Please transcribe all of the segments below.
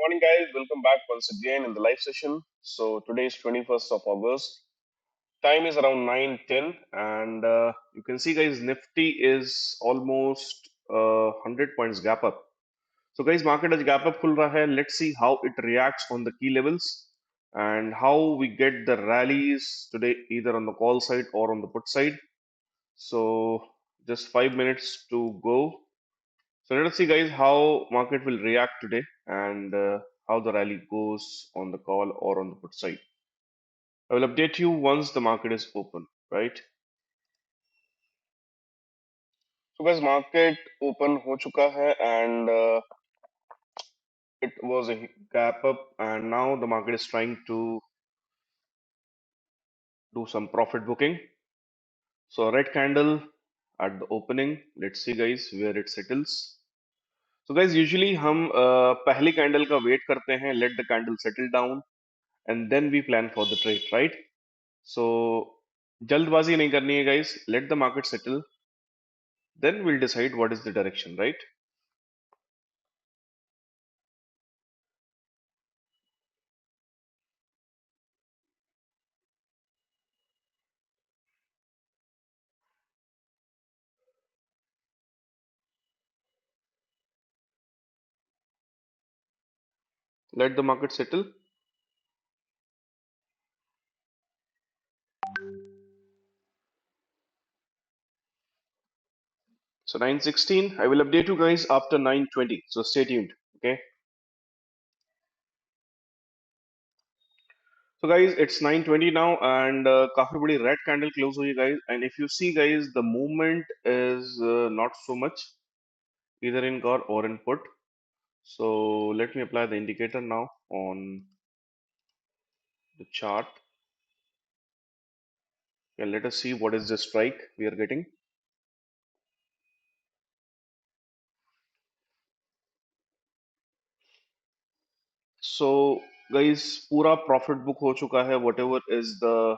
morning, guys. Welcome back once again in the live session. So today is 21st of August. Time is around 9:10, and you can see, guys, Nifty is almost 100 points gap up. So, guys, market has gap up खुल रहा है. Let's see how it reacts on the key levels and how we get the rallies today, either on the call side or on the put side. So, just 5 minutes to go. So let us see, guys, how market will react today and how the rally goes on the call or on the put side. I will update you once the market is open, right? So, guys, market open हो चुका है and it was a gap up, and now the market is trying to do some profit booking. So red candle at the opening. Let's see, guys, where it settles. So, guys, usually हम पहली candle का wait करते हैं, let the candle settle down, and then we plan for the trade, right? So जल्दबाजी नहीं करनी है, guys. Let the market settle, then we'll decide what is the direction, right? Let the market settle. So 9:16, I will update you guys after 9:20. So stay tuned. Okay. So guys, it's 9:20 now, and काफी बड़ी red candle close हुई है, guys. And if you see, guys, the movement is not so much either in call or in put. So let me apply the indicator now on the chart. And let us see what is the strike we are getting. So guys, पूरा profit book हो चुका है. Whatever is the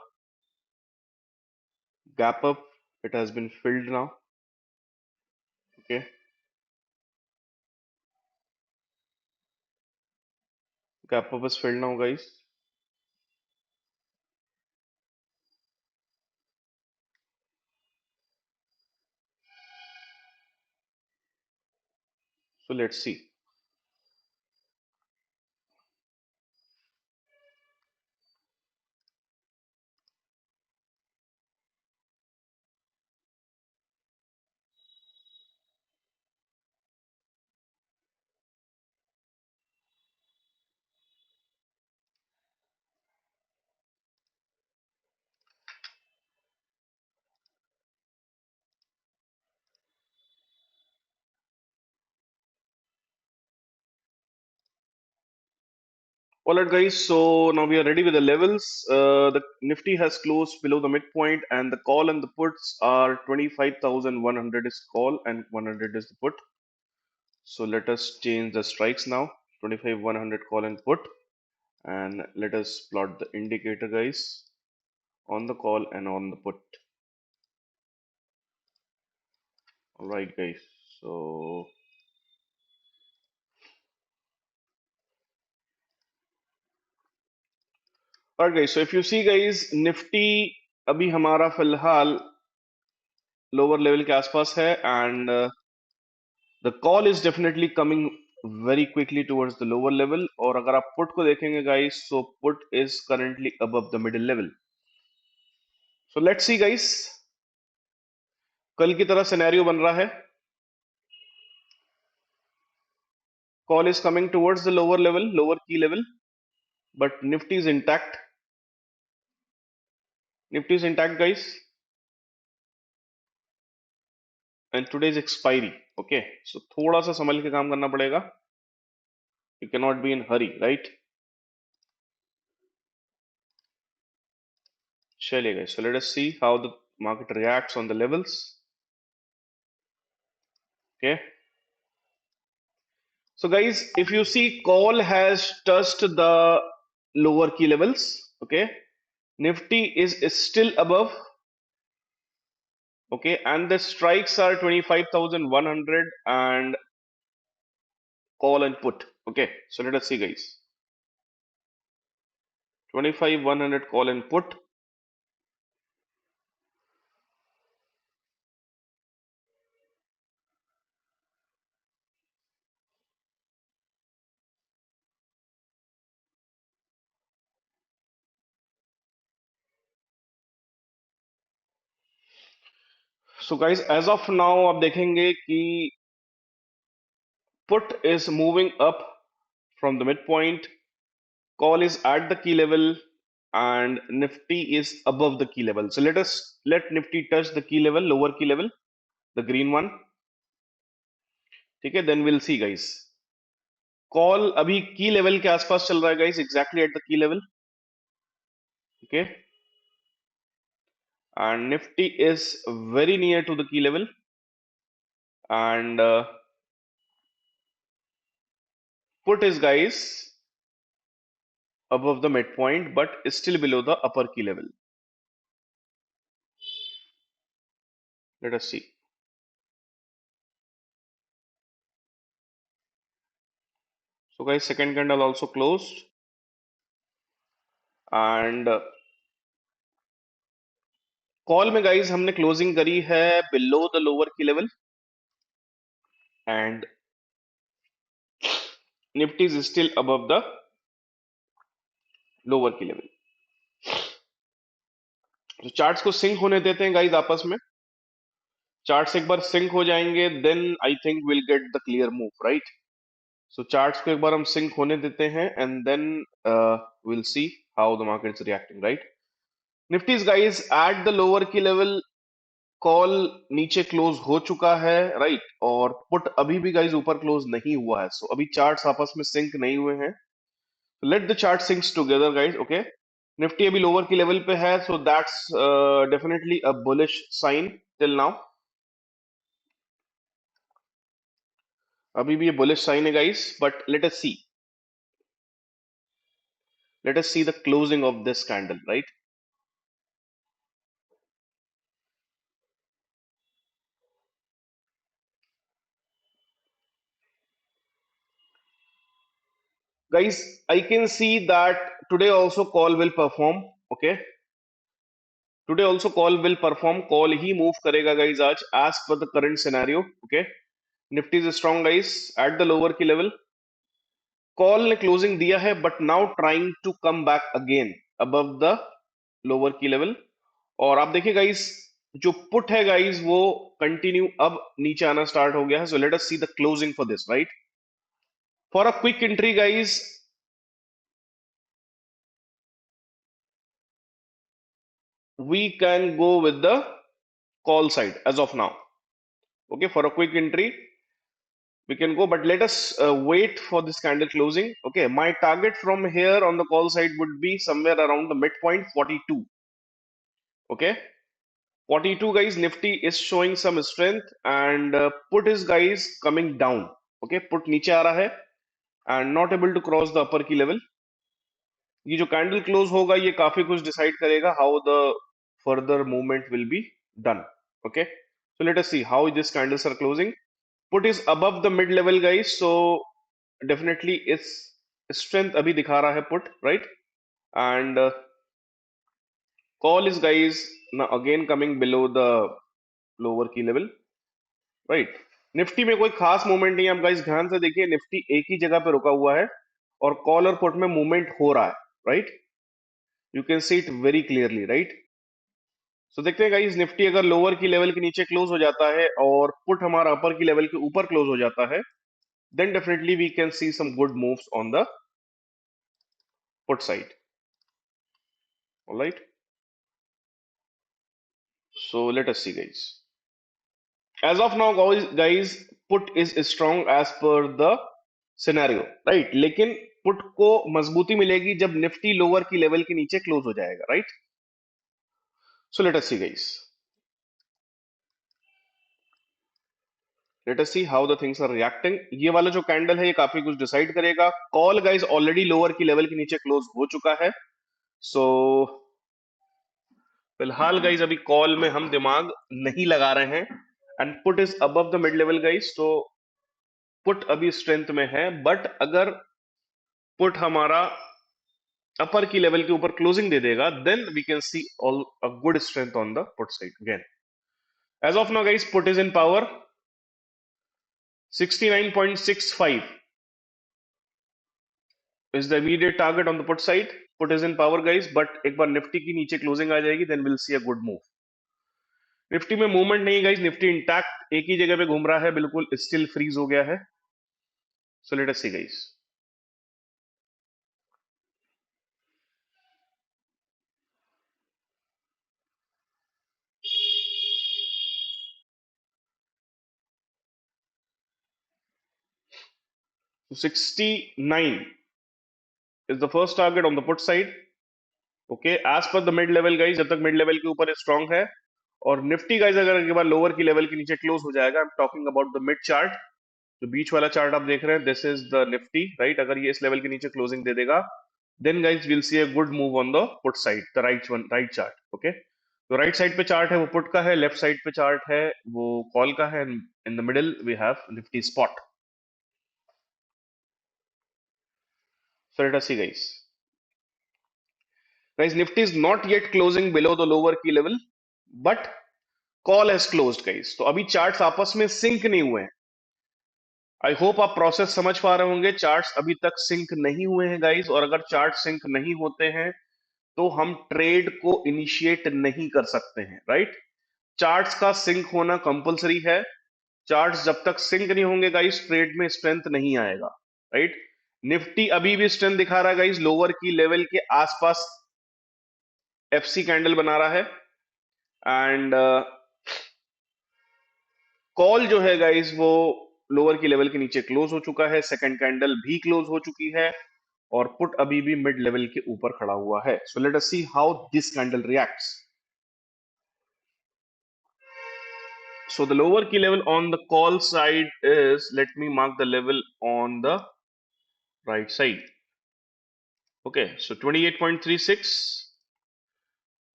gap up, it has been filled now. Okay, gap up is filled now, guys. So let's see. Alright, guys, so now we are ready with the levels. The Nifty has closed below the midpoint, and the call and the puts are 25,100 is call and 100 is the put. So let us change the strikes now. 25,100 call and put, and let us plot the indicator, guys, on the call and on the put. Alright, guys, so alright, guys, so if you see, guys, Nifty अभी हमारा फिलहाल lower level के आसपास है, and the call is definitely coming very quickly towards the lower level. और अगर आप put को देखेंगे, guys, so put is currently above the middle level. So let's see, guys, कल की तरह सिनेरियो बन रहा है. Call is coming towards the lower level, lower key level, but Nifty is intact. Nifty is intact, guys, and today's expiry. Okay, so थोड़ा सा संभल के काम करना पड़ेगा. You cannot be in hurry, right? चलिए, guys, so let us see how the market reacts on the levels. Okay, so guys, if you see, call has touched the lower key levels. Okay, Nifty is still above. Okay, and the strikes are 25,100 and call and put. Okay, so let us see, guys. 25 100 call and put. So guys, as of now आप देखेंगे कि put is moving up from the midpoint, call is at the key level, and Nifty is above the key level. So let Nifty touch the key level, lower key level, the green one. ठीक है, then we'll see, guys. Call अभी की level के आसपास चल रहा है, guys, exactly at the key level. Okay, and Nifty is very near to the key level, and put is, guys, above the midpoint but still below the upper key level. Let us see. So guys, second candle also closed, and call में guys हमने closing करी है below the lower की level, and Nifty is still above the lower की level. तो charts को sink होने देते हैं गाइस आपस में. चार्ट्स एक बार सिंक हो जाएंगे then I think will get the clear move, right. So charts को एक बार हम सिंक होने देते हैं and then will see how the market is reacting, right. Nifty is guys at the lower की लेवल, कॉल नीचे क्लोज हो चुका है, राइट, और पुट अभी भी गाइस ऊपर क्लोज नहीं हुआ है. सो अभी चार्ट्स आपस में सिंक नहीं हुए हैं. Let the chart syncs together, guys. Okay, Nifty अभी लोअर की लेवल पे है, so that's definitely a bullish sign till now. अभी भी ये बुलिश साइन है, guys, but let us see the closing of this candle, right. Guys, I can see that today also call will perform. Okay, today also call will perform. Call he move करेगा guys आज as per the current scenario. Okay, Nifty is strong, guys, at the lower key level. Call ने closing दिया है but now trying to come back again above the lower की level. और आप देखिए guys, जो पुट है गाइस वो कंटिन्यू अब नीचे आना स्टार्ट हो गया है. So let us see the closing for this, right. For a quick entry guys, we can go with the call side as of now. Okay, for a quick entry we can go, but let us wait for this candle closing. Okay, my target from here on the call side would be somewhere around the midpoint 42. Okay, 42 guys, Nifty is showing some strength, and put is guys coming down. Okay, put नीचे आ रहा है and not able to cross the upper key level. ये जो candle close होगा ये काफी कुछ decide करेगा how the further movement will be done. Okay, so let us see how these candles are closing. Put is above the mid level, guys, so definitely its strength अभी दिखा रहा है put, right. And call is guys now again coming below the lower key level, right. Nifty में कोई खास movement नहीं है. आप गाइस ध्यान से देखिए, निफ्टी एक ही जगह पे रुका हुआ है और कॉल और पुट में मूवमेंट हो रहा है, right. You can see it very clearly, right. So देखते हैं गाइस, निफ्टी अगर लोअर की लेवल के नीचे क्लोज हो जाता है और पुट हमारा अपर की लेवल के ऊपर क्लोज हो जाता है, then definitely we can see some good moves on the put side. Alright, so let us see guys. As of now, guys, put is strong as per the scenario, right. लेकिन put को मजबूती मिलेगी जब Nifty lower की level के नीचे close हो जाएगा, right. So let us see guys, let us see how the things are reacting. ये वाला जो कैंडल है ये काफी कुछ डिसाइड करेगा. कॉल गाइस ऑलरेडी लोअर की लेवल के नीचे क्लोज हो चुका है. सो फिलहाल गाइस अभी कॉल में हम दिमाग नहीं लगा रहे हैं, and put is above the mid level, guys. तो पुट अभी स्ट्रेंथ में है, बट अगर पुट हमारा अपर की लेवल के ऊपर क्लोजिंग दे देगा, then we can see all a good strength on the put side again. As of now guys, put is in power 69.65 is the immediate target on the put side. Put is in power guys, but एक बार Nifty की नीचे closing आ जाएगी, then we'll see a good move. Nifty में movement नहीं guys, Nifty intact एक ही जगह पे घूम रहा है, बिल्कुल स्टिल फ्रीज हो गया है. So let us see guys. So 69 is the first target on the put side. Okay, as पर द मिड लेवल गाइस, जब तक मिड लेवल के ऊपर स्ट्रांग है. और निफ्टी गाइस अगर एक बार लोअर की लेवल के नीचे क्लोज हो जाएगा, I am talking about the mid chart, जो बीच वाला चार्ट आप देख रहे हैं, this is the Nifty right. अगर ये इस लेवल के नीचे क्लोजिंग दे देगा, then guys will see a good move on the put side, the right one, right chart. Okay, तो राइट साइड पे चार्ट है वो पुट का है, लेफ्ट साइड पे चार्ट है वो कॉल का है. In the middle we have Nifty spot. So let us see guys. Guys Nifty is not yet closing below the lower की level, but call has closed guys. तो अभी चार्ट्स आपस में सिंक नहीं हुए हैं. आई होप आप प्रोसेस समझ पा रहे होंगे. चार्ट्स अभी तक सिंक नहीं हुए हैं गाइस, और अगर चार्ट सिंक नहीं होते हैं तो हम ट्रेड को इनिशिएट नहीं कर सकते हैं राइट. चार्ट्स का सिंक होना कंपलसरी है. चार्ट्स जब तक सिंक नहीं होंगे गाइस, ट्रेड में स्ट्रेंथ नहीं आएगा राइट. निफ्टी अभी भी स्ट्रेंथ दिखा रहा है गाइस, लोअर की लेवल के आसपास एफसी कैंडल बना रहा है. एंड कॉल जो है गाइस वो लोअर की लेवल के नीचे क्लोज हो चुका है, सेकंड कैंडल भी क्लोज हो चुकी है, और पुट अभी भी मिड लेवल के ऊपर खड़ा हुआ है. So let us see how this candle reacts. So the lower key level on the call side is, let me mark the level on the right side. Okay, so 28.36,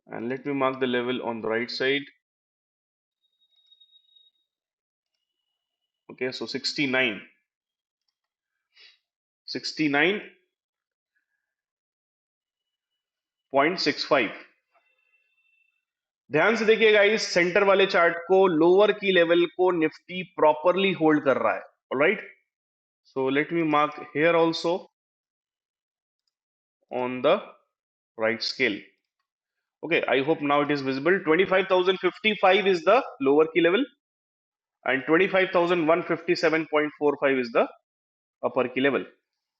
and let me mark the level on the right side. Okay, so 69, 69.65. ध्यान से देखिए guys, centre वाले chart को, lower की level को Nifty properly hold कर रहा है. Alright, so let me mark here also on the right scale. Okay, I hope now it is visible. 25,055 is the lower key level and 25,157.45 is the अपर की level.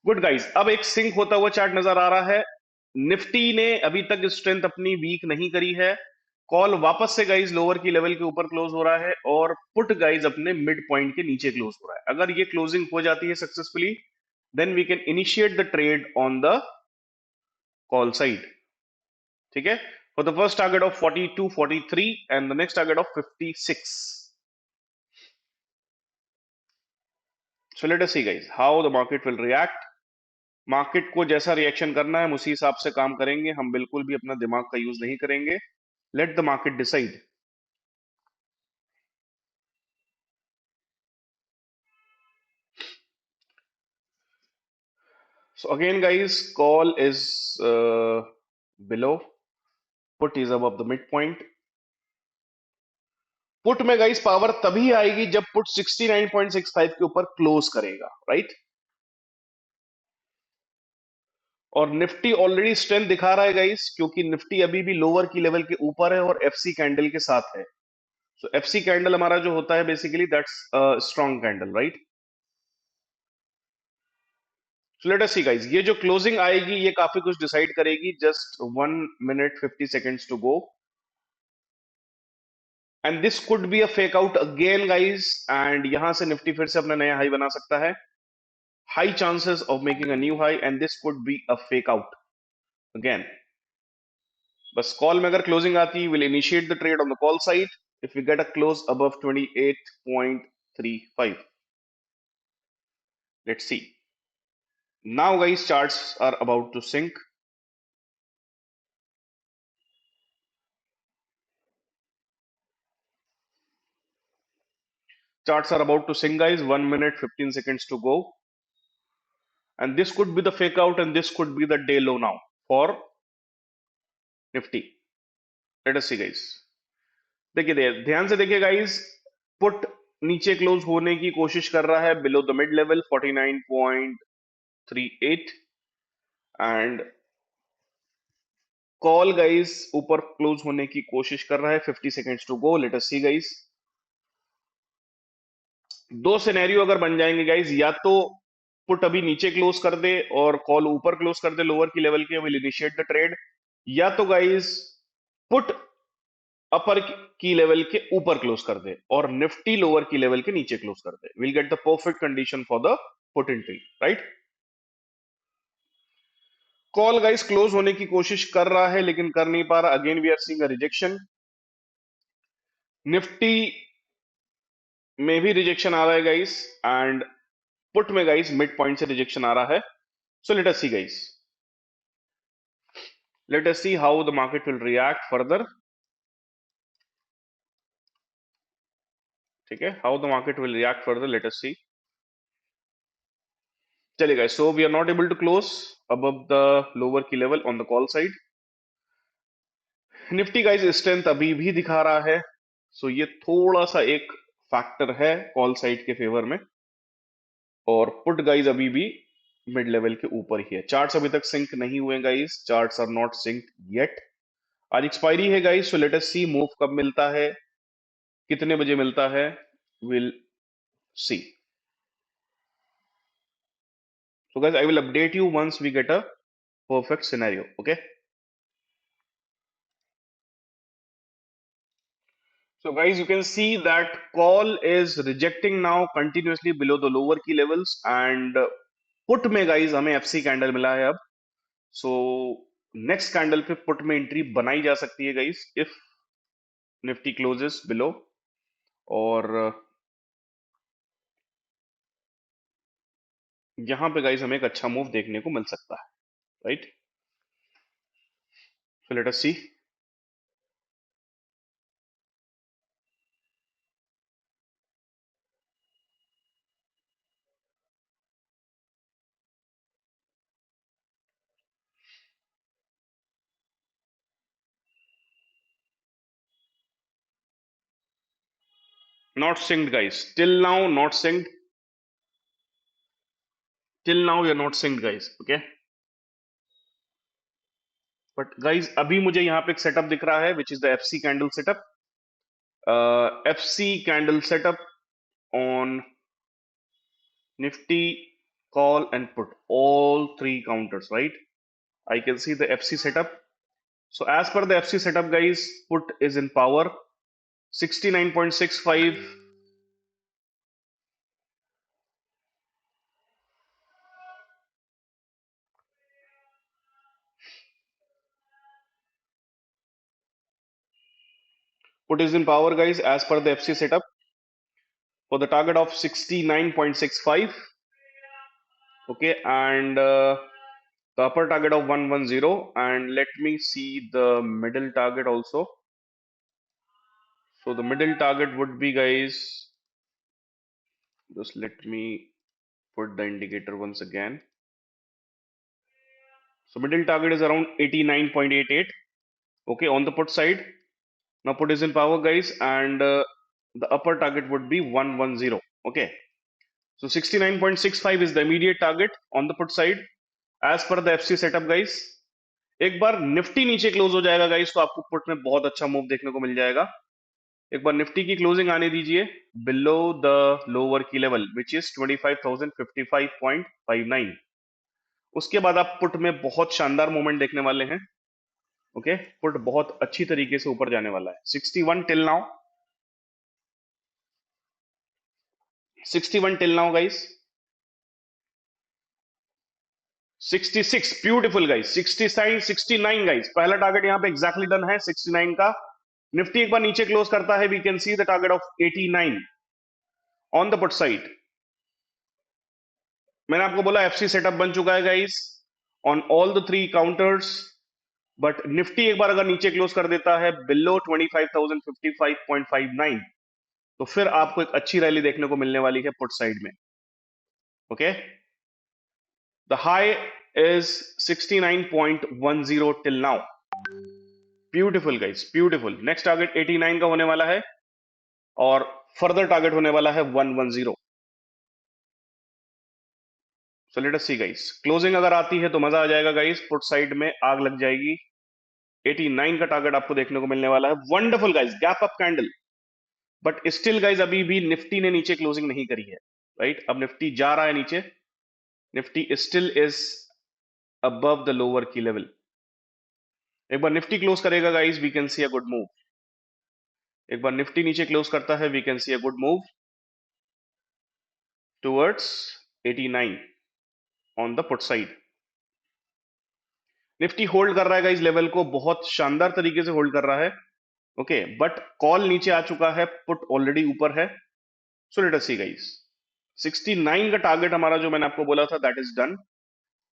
Good guys, अब एक sink होता हुआ chart नजर आ रहा है. Nifty ने अभी तक स्ट्रेंथ अपनी वीक नहीं करी है. कॉल वापस से गाइस लोअर की लेवल के ऊपर क्लोज हो रहा है, और पुट गाइस अपने मिड पॉइंट के नीचे क्लोज हो रहा है. अगर ये क्लोजिंग हो जाती है successfully, then we can initiate the trade on the call side. ठीक है, for the first target of 42 43 and the next target of 56. So let us see guys how the market will react. Market को जैसा reaction करना है हम उसी हिसाब से काम करेंगे. हम बिल्कुल भी अपना दिमाग का यूज नहीं करेंगे. Let the market decide. So again guys, call is below, put is above the midpoint. Put में गाइस पावर तभी आएगी जब पुट 69.65 के ऊपर क्लोज करेगा राइट. और निफ्टी ऑलरेडी स्ट्रेंथ दिखा रहा है गाइस, क्योंकि निफ्टी अभी भी लोअर की लेवल के ऊपर है और एफसी कैंडल के साथ है. सो एफसी कैंडल हमारा जो होता है basically that's strong candle right. So let us see guys, ये जो क्लोजिंग आएगी ये काफी कुछ डिसाइड करेगी. Just 1 minute 50 seconds to go, and this could be a fake out again guys, and यहां से निफ्टी फिर से अपना नया हाई बना सकता है. High chances of making a new high, and this could be a fake out again. बस कॉल में अगर क्लोजिंग आती, will initiate the trade on the call side if we get a close above 28.35. Let's see. Now guys, charts are about to sink. Charts are about to sink, guys. 1 minute 15 seconds to go, and this could be the fake out, and this could be the day low now for Nifty. Let us see, guys. देखिए ध्यान से देखिए guys, put नीचे close होने की कोशिश कर रहा है below the mid level 49.38, and call guys ऊपर क्लोज होने की कोशिश कर रहा है. 50 seconds to go. Let us see guys. दो सिनेरियो अगर बन जाएंगे गाइस, या तो पुट अभी नीचे क्लोज कर दे और कॉल ऊपर क्लोज कर दे लोअर की लेवल के, विल इनिशिएट द ट्रेड, या तो गाइस पुट अपर की लेवल के ऊपर क्लोज कर दे और निफ्टी लोअर की लेवल के नीचे क्लोज कर दे. Will get the perfect condition for the put entry, right. Call guys close होने की कोशिश कर रहा है लेकिन कर नहीं पा रहा. Again we are seeing a rejection. Nifty में भी रिजेक्शन आ रहा है गाइस, एंड पुट में गाइस मिड पॉइंट से रिजेक्शन आ रहा है. So let us see guys. Let us see how the market will react further. ठीक है, how the market will react further. Let us see. चलिए guys, so we are not able to close above the lower key level on the call side. Nifty guys strength अभी भी दिखा रहा है, सो ये थोड़ा सा एक फैक्टर है कॉल साइड के फेवर में. और पुट गाइस अभी भी मिड लेवल के ऊपर ही है. चार्ट्स अभी तक सिंक नहीं हुए guys, charts are not sync yet. आज एक्सपायरी है guys, so let us see move कब मिलता है, कितने बजे मिलता है, will see. So guys, I will update you once we get a perfect scenario. Okay. So guys, you can see that call is rejecting now continuously below the lower key levels, and put में guys हमें FC candle मिला है अब. So next candle पे put में entry बनाई जा सकती है guys if Nifty closes below, और यहाँ पे guys हमें एक अच्छा मूव देखने को मिल सकता है, right? So let us see. Not synced guys. Till now not synced. Till now we are not synced guys. Okay. But guys अभी मुझे यहाँ पे एक सेटअप दिख रहा है which is the FC candle setup. FC candle setup on Nifty call and put all three counters, right? I can see the FC setup. So as per the FC setup guys, put is in power 69.65. Put is in power guys as per the FC setup for the target of 69.65. Okay, and the upper target of 110, and let me see the middle target also. So the middle target would be guys, just let me put the indicator once again. So middle target is around 89.88. Okay, on the put side. Now put is in power guys, and the upper target would be 110. Okay, so 69.65 is the immediate target on the put side as per the FC setup guys. एक बार निफ्टी नीचे close हो जाएगा guys तो आपको put में बहुत अच्छा मूव देखने को मिल जाएगा. एक बार निफ्टी की क्लोजिंग आने दीजिए बिलो द लोअर की लेवल विच इज 25,055.59. उसके बाद आप पुट में बहुत शानदार मूवमेंट देखने वाले हैं. ओके, पुट बहुत अच्छी तरीके से ऊपर जाने वाला है. 61 till now, 61 till now guys, 66 beautiful guys, 69 69 guys. पहला टारगेट यहां पे एग्जैक्टली डन है 69 का. निफ्टी एक बार नीचे क्लोज करता है, we can see the target of 89 on the put side. मैंने आपको बोला एफसी सेटअप बन चुका है guys on all the three counters. But Nifty एक बार अगर नीचे क्लोज कर देता है बिलो 25,055.59, तो फिर आपको एक अच्छी रैली देखने को मिलने वाली है पुट साइड में। Okay, the high is 69.10 till now. Beautiful guys, beautiful. Next target 89 का होने वाला है और फर्दर टारगेट होने वाला है 110। सो let us see guys, closing अगर आती है तो मजा आ जाएगा गाइस, पुट साइड में आग लग जाएगी। 89 का टारगेट आपको देखने को मिलने वाला है। Wonderful guys, gap up candle. But still guys अभी भी निफ्टी ने नीचे क्लोजिंग नहीं करी है, राइट? अब निफ्टी जा रहा है नीचे। Nifty still is above the lower की लेवल। एक बार निफ्टी क्लोज करेगा guys, we can see a good move. एक बार निफ्टी नीचे क्लोज करता है, we can see a good move towards 89 on the put side. Nifty hold कर रहा है गाइस लेवल को, बहुत शानदार तरीके से होल्ड कर रहा है। ओके, बट कॉल नीचे आ चुका है, पुट ऑलरेडी ऊपर है। So let us see guys, 69 का टारगेट हमारा जो मैंने आपको बोला था, that is done.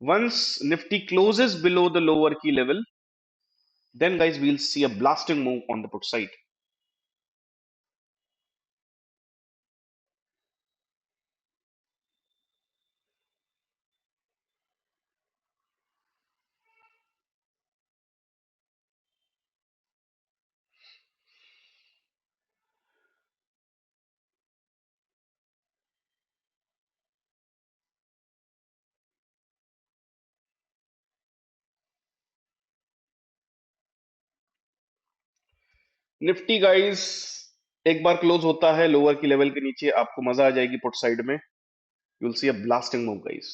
Once Nifty closes below the lower key level, then guys we'll see a blasting move on the put side. Nifty guys एक बार क्लोज होता है लोअर की लेवल के नीचे, आपको मजा आ जाएगी पुट साइड में। You will see a blasting move guys.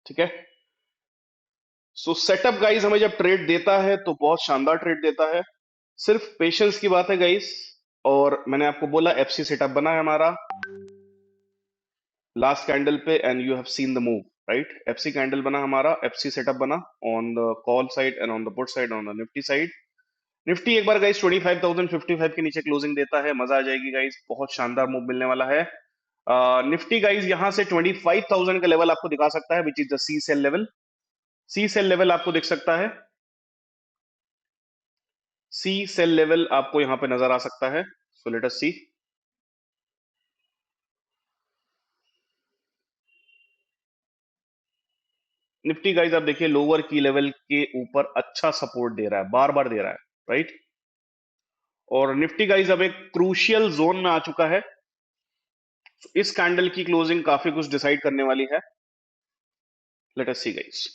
ठीक है, सो सेटअप गाइस हमें जब ट्रेड देता है तो बहुत शानदार ट्रेड देता है। सिर्फ पेशेंस की बात है गाइस। और मैंने आपको बोला एफसी सेटअप बना है हमारा लास्ट कैंडल पे, and you have seen the move, right? FC candle बना हमारा, एफसी सेटअप बना on the call side and on the put side on the Nifty side. Nifty एक बार गाइस 25,055 के नीचे क्लोजिंग देता है, मजा आ जाएगी गाइस, बहुत शानदार मूव मिलने वाला है। निफ्टी गाइस यहां से 25,000 का लेवल आपको दिखा सकता है, which is the C sell level. C sell level आपको दिख सकता है, सी सेल लेवल आपको यहां पे नजर आ सकता है। So let us see. Nifty guys आप देखिए लोअर की लेवल के ऊपर अच्छा सपोर्ट दे रहा है, बार बार दे रहा है, राइट? और निफ्टी गाइस अब एक क्रूशियल जोन में आ चुका है। So, इस कैंडल की क्लोजिंग काफी कुछ डिसाइड करने वाली है। Late us see guys,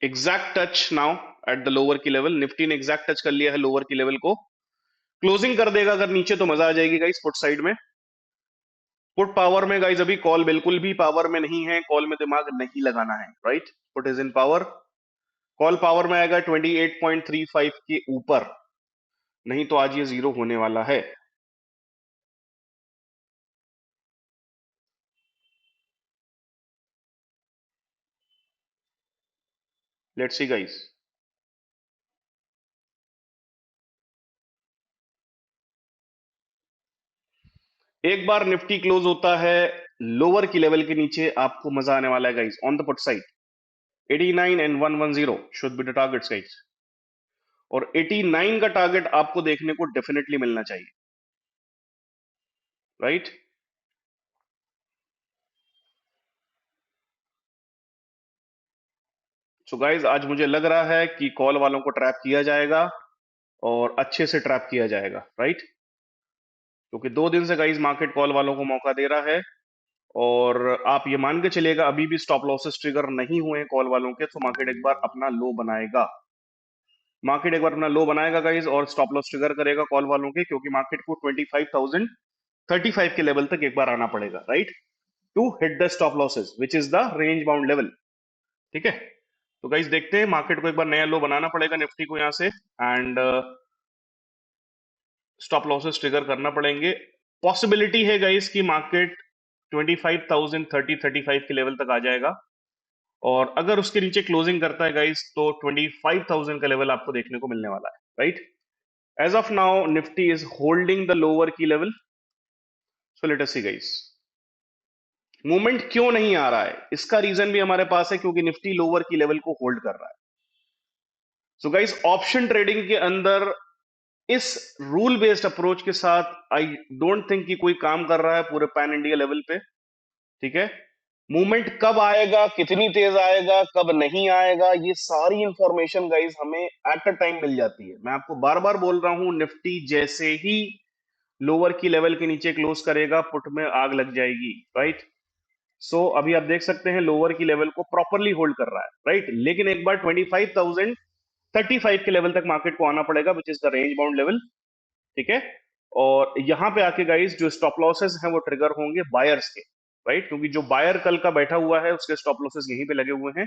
exact touch now at the lower की लेवल। निफ्टी ने एग्जैक्ट टच कर लिया है लोअर की लेवल को, क्लोजिंग कर देगा अगर नीचे तो मजा आ जाएगी गाइस पुट साइड में। पुट पावर में गाइस अभी कॉल बिल्कुल भी पावर में नहीं है, कॉल में दिमाग नहीं लगाना है, right? Put is in power. Call power में आएगा 28.35 के ऊपर, नहीं तो आज ये जीरो होने वाला है। लेट्स सी गाइस, एक बार निफ्टी क्लोज होता है लोअर की लेवल के नीचे, आपको मजा आने वाला है guys on the put side. 89 and 110 should be the targets guys, और 89 का टारगेट आपको देखने को डेफिनेटली मिलना चाहिए, राइट? सो गाइज आज मुझे लग रहा है कि कॉल वालों को ट्रैप किया जाएगा और अच्छे से ट्रैप किया जाएगा, राइट? क्योंकि 2 दिन से गाइज मार्केट कॉल वालों को मौका दे रहा है, और आप ये मान के चलिएगा अभी भी स्टॉप लॉसेस ट्रिगर नहीं हुए हैं कॉल वालों के, तो मार्केट एक बार अपना लो बनाएगा। मार्केट एक बार अपना लो बनाएगा गाइज और स्टॉप लॉस ट्रिगर करेगा कॉल वालों के, क्योंकि मार्केट को 25,035 के लेवल तक एक बार आना पड़ेगा, right? To hit the stop losses which is the range bound level. ठीक है, तो गाइज देखते हैं, मार्केट को एक बार नया लो बनाना पड़ेगा निफ्टी को यहाँ से, एंड स्टॉप लॉसेस ट्रिगर करना पड़ेंगे। पॉसिबिलिटी है गाइस कि मार्केट 25,030-35 के लेवल तक आ जाएगा, और अगर उसके नीचे क्लोजिंग करता है गाइस तो 25,000 का लेवल आपको देखने को मिलने वाला है, right? As of now Nifty is holding the lower की level. So let us see guys, movement क्यों नहीं आ रहा है, इसका रीजन भी हमारे पास है, क्योंकि निफ्टी लोअर की लेवल को होल्ड कर रहा है। सो गाइस ऑप्शन ट्रेडिंग के अंदर इस रूल बेस्ड अप्रोच के साथ आई डोंट थिंक कि कोई काम कर रहा है पूरे पैन इंडिया लेवल पे। ठीक है, मूवमेंट कब आएगा, कितनी तेज आएगा, कब नहीं आएगा, ये सारी इंफॉर्मेशन गाइस हमें एट अ टाइम मिल जाती है। मैं आपको बार बार बोल रहा हूं, निफ्टी जैसे ही लोअर की लेवल के नीचे क्लोज करेगा, पुट में आग लग जाएगी, राइट। सो अभी आप देख सकते हैं लोअर की लेवल को प्रॉपरली होल्ड कर रहा है, राइट। लेकिन एक बार 25,035 के लेवल तक मार्केट को आना पड़ेगा, विच is the range bound level. ठीक है, और यहां पे आके गाइस जो स्टॉप लॉसेस हैं वो ट्रिगर होंगे बायर्स के, राइट, क्योंकि जो बायर कल का बैठा हुआ है उसके स्टॉप लॉसेस यहीं पे लगे हुए हैं,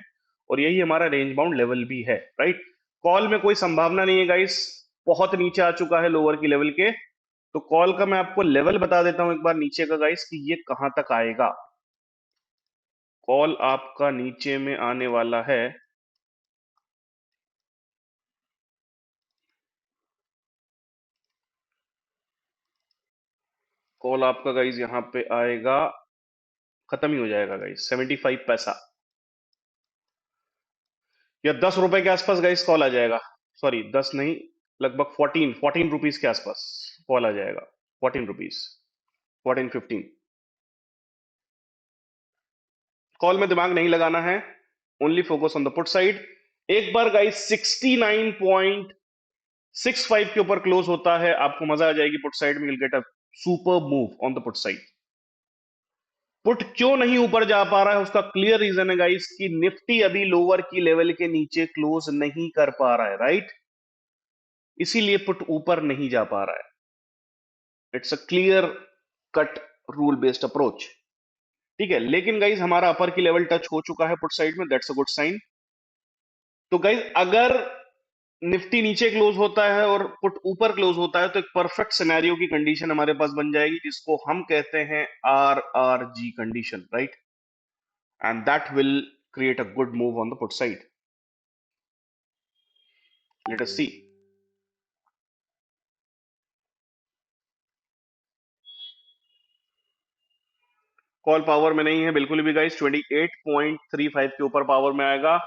और यही हमारा रेंज बाउंड लेवल भी है, राइट। कॉल में कोई संभावना नहीं है गाइस, बहुत नीचे आ चुका है लोअर की लेवल के। तो कॉल का मैं आपको लेवल बता देता हूं एक बार नीचे का गाइस, कि ये कहां तक आएगा। कॉल आपका नीचे में आने वाला है, कॉल आपका गाइस यहां पे आएगा, खत्म ही हो जाएगा गाइस 75 पैसा, या 10 रुपए के आसपास गाइस कॉल आ जाएगा। सॉरी 10 नहीं, लगभग 14 रुपीज के आसपास कॉल आ जाएगा। 14 रुपीज, 14-15। कॉल में दिमाग नहीं लगाना है, only focus on the put side. एक बार गाइस 69.65 के ऊपर क्लोज होता है, आपको मजा आ जाएगी पुट साइड में, will get a super move on the put side. Put क्यों नहीं ऊपर जा पा रहा है, उसका क्लियर रीजन है गाइस, कि निफ्टी अभी लोअर की लेवल के नीचे क्लोज नहीं कर पा रहा है, राइट। इसीलिए पुट ऊपर नहीं जा पा रहा है। It's a clear cut rule based approach. ठीक है, लेकिन गाइज हमारा अपर की लेवल टच हो चुका है पुट साइड में, दैट्स अ गुड साइन। तो गाइज अगर निफ्टी नीचे क्लोज होता है और पुट ऊपर क्लोज होता है, तो एक परफेक्ट सिनेरियो की कंडीशन हमारे पास बन जाएगी, जिसको हम कहते हैं RRG condition, right, and that will create a good move on the put side. Let us see. Call power में नहीं है बिल्कुल भी गाइज, 28.35 के ऊपर पावर में आएगा।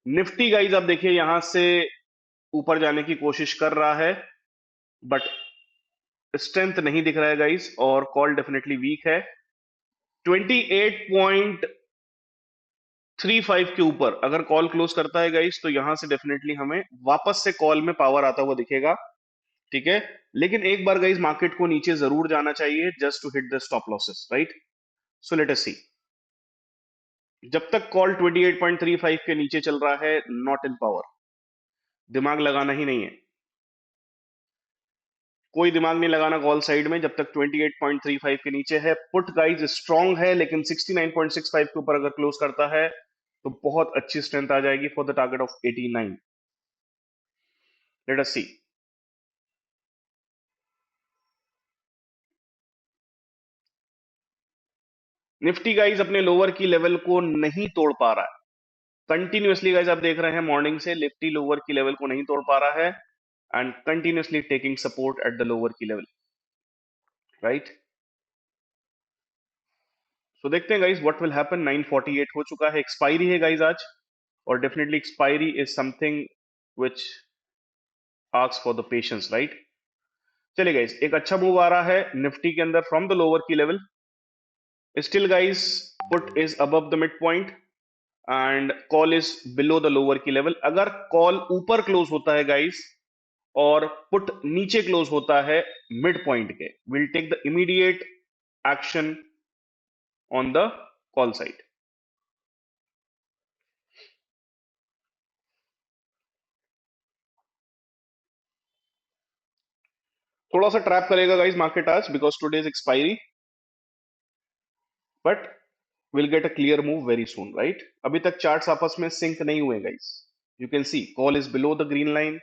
निफ्टी गाइज आप देखिए यहां से ऊपर जाने की कोशिश कर रहा है, बट स्ट्रेंथ नहीं दिख रहा है गाइस, और कॉल डेफिनेटली वीक है। 28.35 के ऊपर अगर कॉल क्लोज करता है गाइस, तो यहां से डेफिनेटली हमें वापस से कॉल में पावर आता हुआ दिखेगा। ठीक है, लेकिन एक बार गाइस मार्केट को नीचे जरूर जाना चाहिए, just to hit the stop losses, right. So let us see. जब तक कॉल 28.35 के नीचे चल रहा है, नॉट इन पावर, दिमाग लगाना ही नहीं है, कोई दिमाग नहीं लगाना कॉल साइड में जब तक 28.35 के नीचे है। पुट गाइज स्ट्रांग है, लेकिन 69.65 के ऊपर अगर क्लोज करता है तो बहुत अच्छी स्ट्रेंथ आ जाएगी for the target of 89। Let us see. Nifty guys अपने लोअर की लेवल को नहीं तोड़ पा रहा है कंटिन्यूअसली। गाइज आप देख रहे हैं मॉर्निंग से निफ्टी लोअर की लेवल को नहीं तोड़ पा रहा है, and continuously taking support at the lower की लेवल, राइट। सो देखते हैं गाइज व्हाट विल हैपन। 9:48 हो चुका है, एक्सपायरी है गाइज आज, और definitely expiry is something which asks for the patience, right. चलिए गाइस, एक अच्छा मूव आ रहा है निफ्टी के अंदर फ्रॉम द लोअर की level. Still guys, put is above the mid point and call is below the lower की लेवल। अगर कॉल ऊपर क्लोज होता है गाइस और पुट नीचे क्लोज होता है मिड पॉइंट के, will take the immediate action on the call side. थोड़ा सा ट्रैप करेगा गाइस मार्केट आज, because today is expiry, but will get a clear move very soon, right. अभी तक चार्ट्स आपस में सिंक नहीं हुए guys. You can C call is below the green line,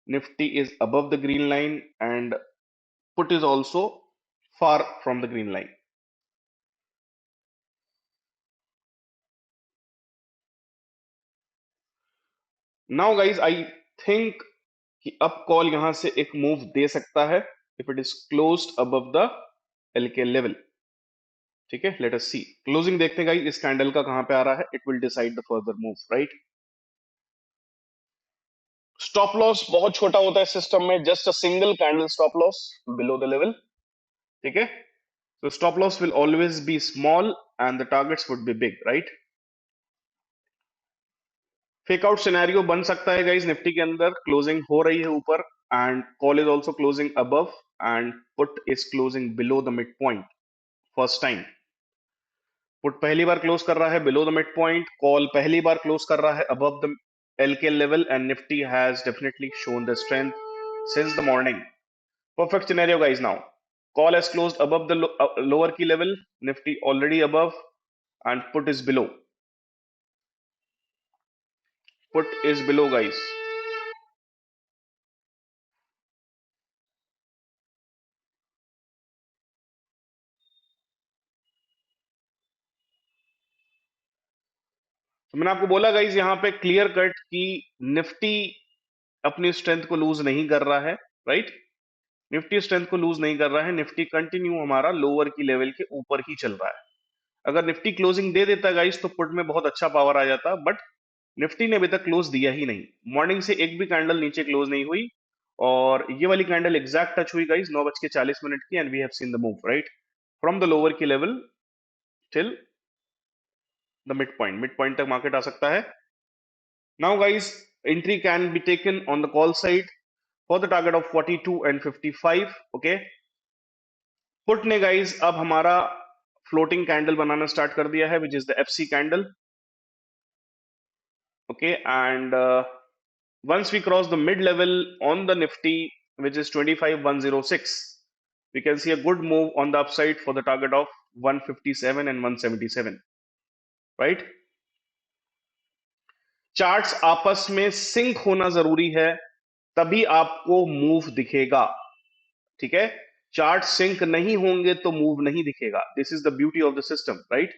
Nifty is above the green line, and put is also far from the green line. Now guys, I think कि अब call यहां से एक move दे सकता है if it is closed above the LK level। ठीक है, late us सी closing देखते हैं गाइस, इस कैंडल का कहां पे आ रहा है, it will decide the further move, right. Stop loss बहुत छोटा होता है सिस्टम में, just a single candle stop loss below the level, ठीक है। So stop loss will always be small and the targets would be big, right? Fake out scenario बन सकता है गाइस निफ्टी के अंदर, क्लोजिंग हो रही है ऊपर and call is also closing above and put is closing below the mid point first time. Put पहली बार क्लोज कर रहा है below the mid point, call पहली बार क्लोज कर रहा है above the LK level and Nifty has definitely shown the strength since the morning. Perfect scenario, guys. Now, call has closed above the lower key level, Nifty already above, and put is below. Put is below, guys. तो मैंने आपको बोला guys यहाँ पे clear cut कि Nifty अपनी strength को loose नहीं कर रहा है, राइट। निफ्टी स्ट्रेंथ को लूज नहीं कर रहा है, निफ्टी कंटिन्यू हमारा लोअर की लेवल के ऊपर ही चल रहा है। अगर निफ्टी क्लोजिंग दे देता गाइज तो पुट में बहुत अच्छा पावर आ जाता, बट निफ्टी ने अभी तक क्लोज दिया ही नहीं। मॉर्निंग से एक भी कैंडल नीचे क्लोज नहीं हुई, और ये वाली कैंडल एग्जैक्ट टच हुई गाइज 9:40 की, and we have seen the move right from the lower की level till the mid point तक मार्केट आ सकता है। Now guys entry can be taken on the call side for the target of 42 and 55, okay. Put ने guys अब हमारा floating candle बनाना start कर दिया है, which is the FC candle, okay. And once we cross the mid level on the nifty, which is 25106, we can see a good move on the upside for the target of 157 and 177, right? Charts आपस में sink होना जरूरी है, तभी आपको move दिखेगा, ठीक है। चार्ट सिंक नहीं होंगे तो मूव नहीं दिखेगा, this is the beauty of the system, right.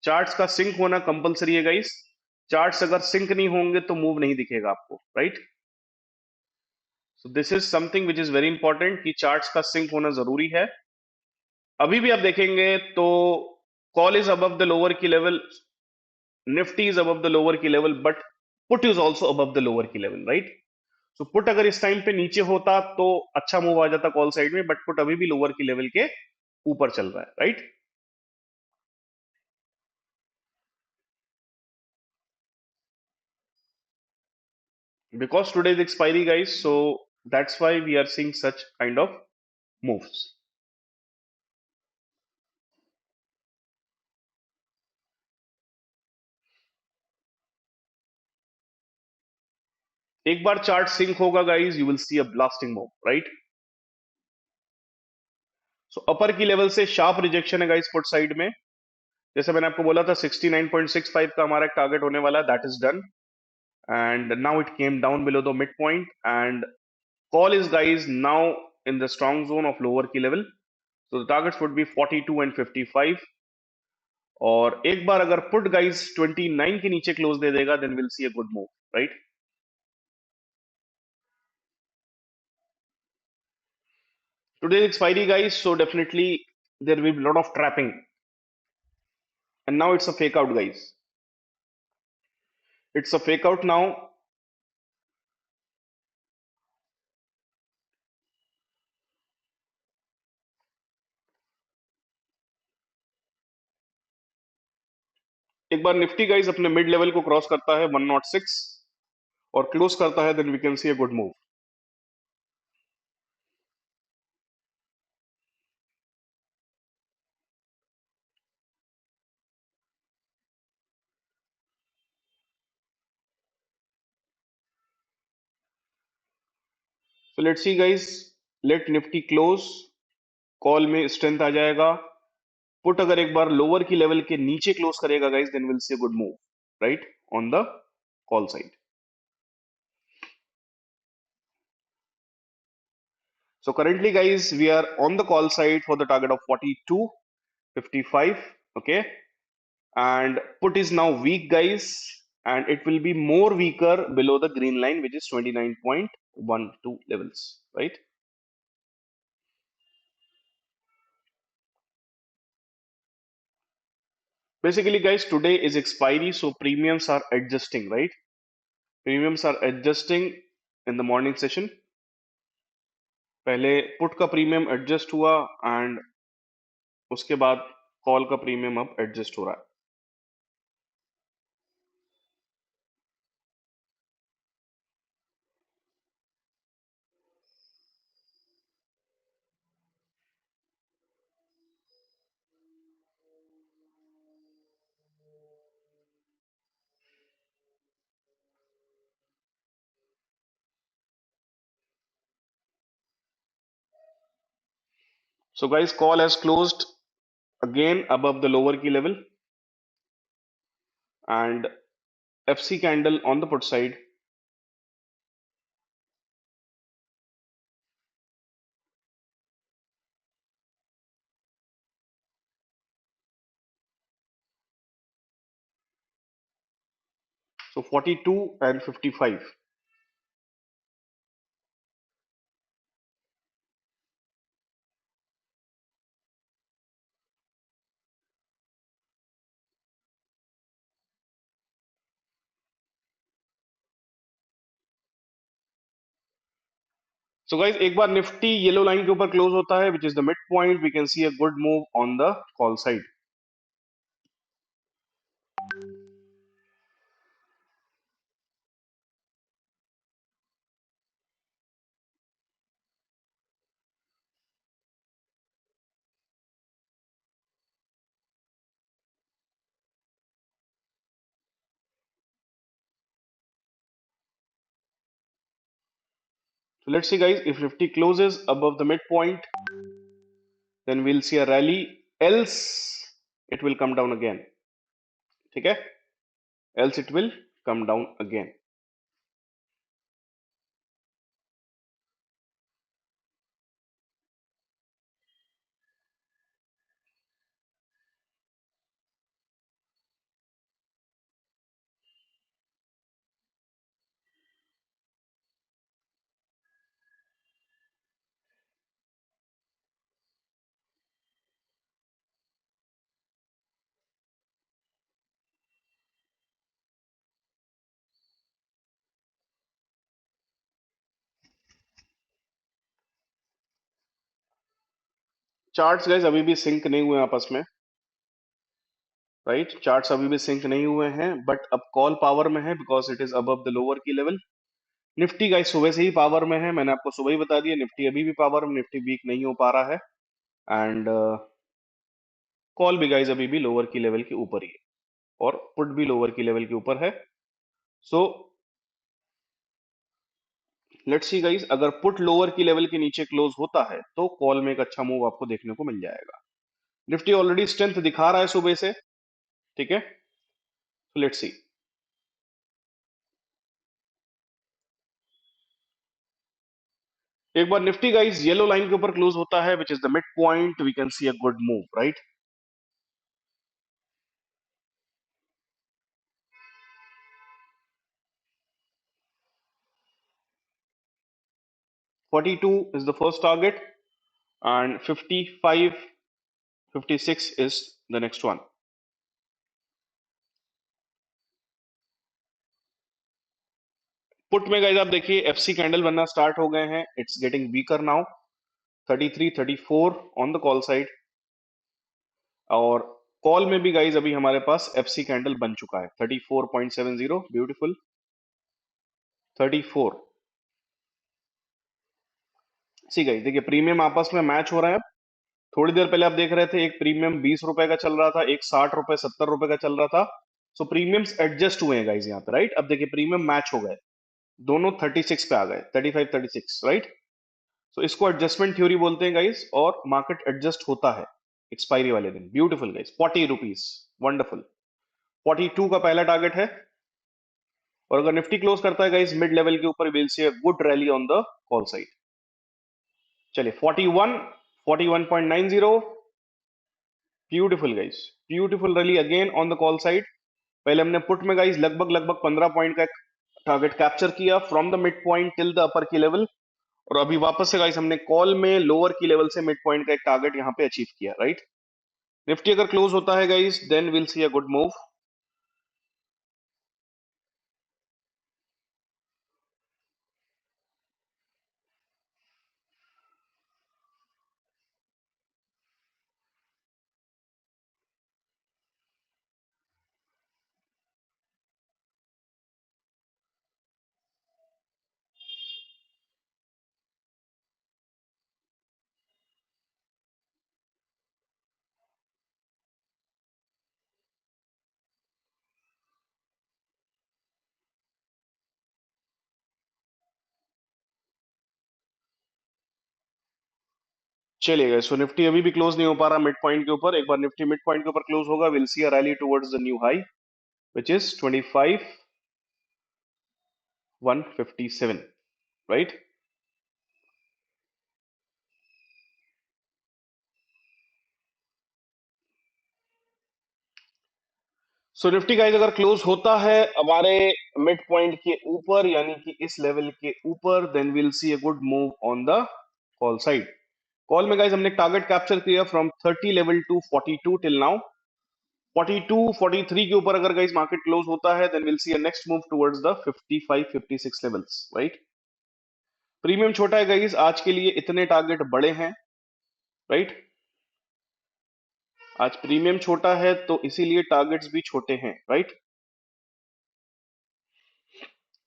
Charts का सिंक होना कंपलसरी है गाइस, चार्ट्स अगर सिंक नहीं होंगे तो मूव नहीं दिखेगा आपको, right. So this is something which is very important कि चार्ट्स का सिंक होना जरूरी है। अभी भी आप देखेंगे तो call is above the lower की level, Nifty is above the lower की level, but put is also above the lower की लेवल, राइट। सो पुट अगर इस टाइम पे नीचे होता तो अच्छा मूव आ जाता कॉल साइड में, बट पुट अभी भी लोअर की लेवल के ऊपर चल रहा है, right. Because today is expiry guys, so that's why we are seeing such kind of moves. एक बार चार्ट सिंक होगा guys, you will see a blasting move, right. So upper की लेवल से शार्प रिजेक्शन है guys put side में, जैसे मैंने आपको बोला था 69.65 का हमारा एक टारगेट होने वाला है, that is done. And now it came down below the mid point and call is guys now in the strong zone of lower key level, so the targets would be 42 and 55, और एक बार अगर put guys 29 के नीचे close दे देगा then will see a good move, right. Today expiry guys, so definitely there will be a lot of trapping, and now it's a fake out guys, it's a fake out now। एक बार Nifty guys अपने mid level को cross करता है 106 और close करता है, then we can see a good move. So let's C guys, let Nifty close, call में स्ट्रेंथ आ जाएगा। पुट अगर एक बार लोअर की लेवल के नीचे क्लोज करेगा guys, then will see good move, right, on the call side. So currently guys we are on the call side for the target of 42.55, okay, and put is now weak guys, and it will be more weaker below the green line, which is 29.12 levels, right. Basically guys today is expiry, so premiums are adjusting, right, premiums are adjusting, in the morning session. पहले put का premium adjust हुआ and उसके बाद call का premium अब adjust हो रहा है। So guys, call has closed again above the lower key level and FC candle on the put side. So 42 and 55. So guys, एक बार निफ्टी येलो लाइन के ऊपर क्लोज होता है which is the midpoint, we can see a good move on the call side. So let's see guys, if Nifty closes above the midpoint, then we'll see a rally, else it will come down again. ठीक है? Else it will come down again. Charts guys अभी भी sink नहीं हुए आपस में, right? Charts अभी भी सिंक नहीं हुए हैं, बट अब कॉल पावर में है because it is above the lower की लेवल। निफ्टी गाइस सुबह से ही पावर में है, मैंने आपको सुबह ही बता दिया, निफ्टी अभी भी पावर में, निफ्टी वीक नहीं हो पा रहा है एंड कॉल भी गाइस अभी भी लोअर की लेवल के ऊपर ही है और पुट भी लोअर की लेवल के ऊपर है। सो लेट्स सी गाइस, अगर पुट लोअर की लेवल के नीचे क्लोज होता है तो कॉल में एक अच्छा मूव आपको देखने को मिल जाएगा। निफ्टी ऑलरेडी स्ट्रेंथ दिखा रहा है सुबह से, ठीक है? Let's see. एक बार निफ्टी गाइस येलो लाइन के ऊपर क्लोज होता है which is the mid point, we can see a good move, right? 42 is the first target and 55, 56 is the next one. Put में गाइस आप देखिए एफसी कैंडल बनना स्टार्ट हो गए हैं, it's getting weaker now. 33, 34 on the call side और call में भी गाइस अभी हमारे पास एफसी कैंडल बन चुका है 34.70, ब्यूटीफुल। 34 सी गाइस देखिए प्रीमियम आपस में मैच हो रहा है। थोड़ी देर पहले आप देख रहे थे एक प्रीमियम 20 रुपए का चल रहा था, एक 60 रुपए 70 रुपए का चल रहा था। सो प्रीमियम्स एडजस्ट हुए हैं गाइस यहाँ पे, राइट? अब देखिए प्रीमियम मैच हो गए, दोनों 36 पे आ गए, 35 36, राइट? सो इसको एडजस्टमेंट थ्योरी बोलते हैं गाइस, और मार्केट एडजस्ट होता है एक्सपायरी वाले दिन। Beautiful guys, 40 rupees, wonderful. 42 का पहला टारगेट है और अगर निफ्टी क्लोज करता है गाइस मिड लेवल के ऊपर, will see a good rally on the call side. चलिए 41, 41.90, beautiful guys, beautiful rally again on the call side. पहले हमने पुट में गाइस लगभग लगभग 15 पॉइंट का टारगेट कैप्चर किया from the mid point till the upper की लेवल, और अभी वापस से गाइस हमने कॉल में लोअर की लेवल से मिड पॉइंट का एक टारगेट यहाँ पे अचीव किया, राइट? निफ्टी अगर क्लोज होता है guys then will see a good move. चलिएगा, सो निफ्टी अभी भी क्लोज नहीं हो पा रहा मिड पॉइंट के ऊपर। एक बार निफ्टी मिड पॉइंट के ऊपर क्लोज होगा, will see a rally towards the new high which is 25,157, right. So Nifty guys अगर क्लोज होता है हमारे मिड पॉइंट के ऊपर, यानी कि इस लेवल के ऊपर, then will see a good move on the call side. Call में गाइस हमने टारगेट कैप्चर किया from 30 level to 42 till now. 42 43 के ऊपर अगर गाइस मार्केट क्लोज होता है, then will see a next move towards the 55 56 levels, right. Premium छोटा है गाइस, आज के लिए इतने टारगेट बड़े हैं, राइट। आज प्रीमियम छोटा है तो इसीलिए टारगेट्स भी छोटे हैं, right.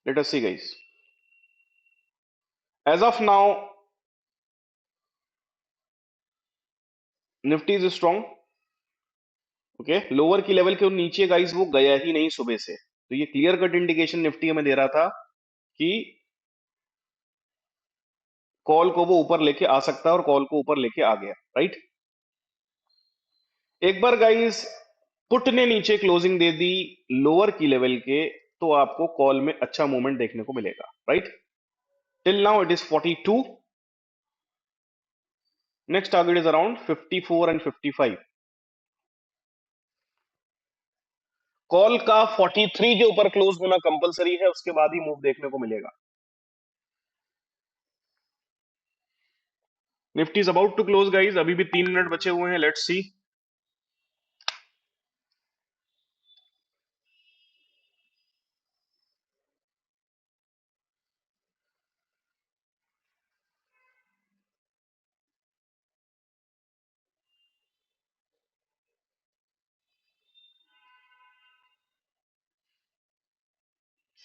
Let us see guys, as of now Nifty is strong, okay. Lower की लेवल के नीचे गाइस वो गया ही नहीं सुबह से, तो ये क्लियर कट इंडिकेशन निफ्टी हमें दे रहा था कि कॉल को वो ऊपर लेके आ सकता है, और कॉल को ऊपर लेके आ गया, राइट। एक बार गाइस पुट ने नीचे क्लोजिंग दे दी लोअर की लेवल के, तो आपको कॉल में अच्छा मूवमेंट देखने को मिलेगा, right. Till now it is 42, next target is around 54 and 55। Call का 43 के ऊपर क्लोज होना कंपलसरी है, उसके बाद ही मूव देखने को मिलेगा। Nifty is about to close guys, अभी भी 3 मिनट बचे हुए हैं, लेट्स सी।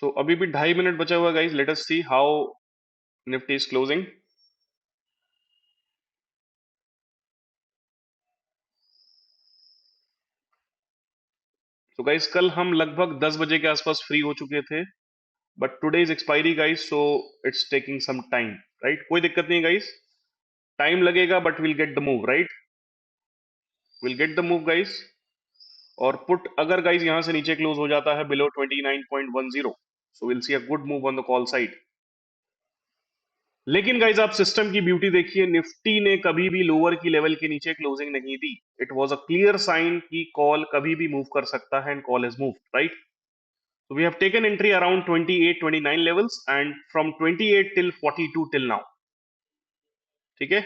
सो अभी भी 2.5 मिनट बचा हुआ guys, let us see how Nifty is closing. तो गाइस कल हम लगभग 10 बजे के आसपास फ्री हो चुके थे, but today is expiry guys, so it's taking some time, right. कोई दिक्कत नहीं गाइस, टाइम लगेगा but will get the move, right. Will get the move guys. और पुट अगर गाइस यहां से नीचे क्लोज हो जाता है below 29.10, so will see a good move on the call side. लेकिन गाइज आप सिस्टम की ब्यूटी देखिए, निफ्टी ने कभी भी लोअर की लेवल के नीचे क्लोजिंग नहीं दी। It was a clear sign कि कॉल कभी भी मूव कर सकता है, and call is move, right. So we have taken entry around 28 29 levels and from 28 till 42 till now, ठीक है।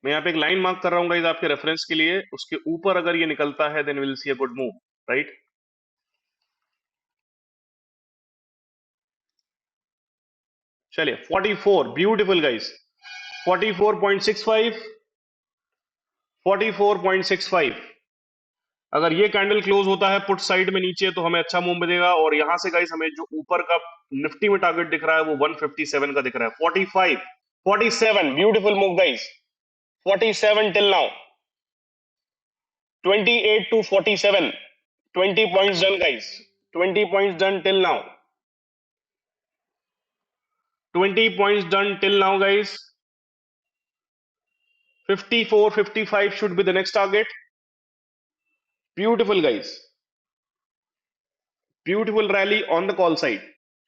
मैं यहाँ पे एक लाइन मार्क कर रहा हूँ गाइस आपके रेफरेंस के लिए, उसके ऊपर अगर ये निकलता है then will see a good move, right. चलिए 44 ब्यूटीफुल गाइस, 44.65, 44.65। अगर ये कैंडल क्लोज होता है पुट साइड में नीचे तो हमें अच्छा मूव मिलेगा, और यहां से गाइस हमें जो ऊपर का निफ्टी में टारगेट दिख रहा है वो 157 का दिख रहा है। 45 47 beautiful move guys, 47 till now, 28 to 47, 20 points done guys, 20 points done till now, 20 points done till now guys. 54 55 should be the next target. Beautiful guys, beautiful rally on the call side.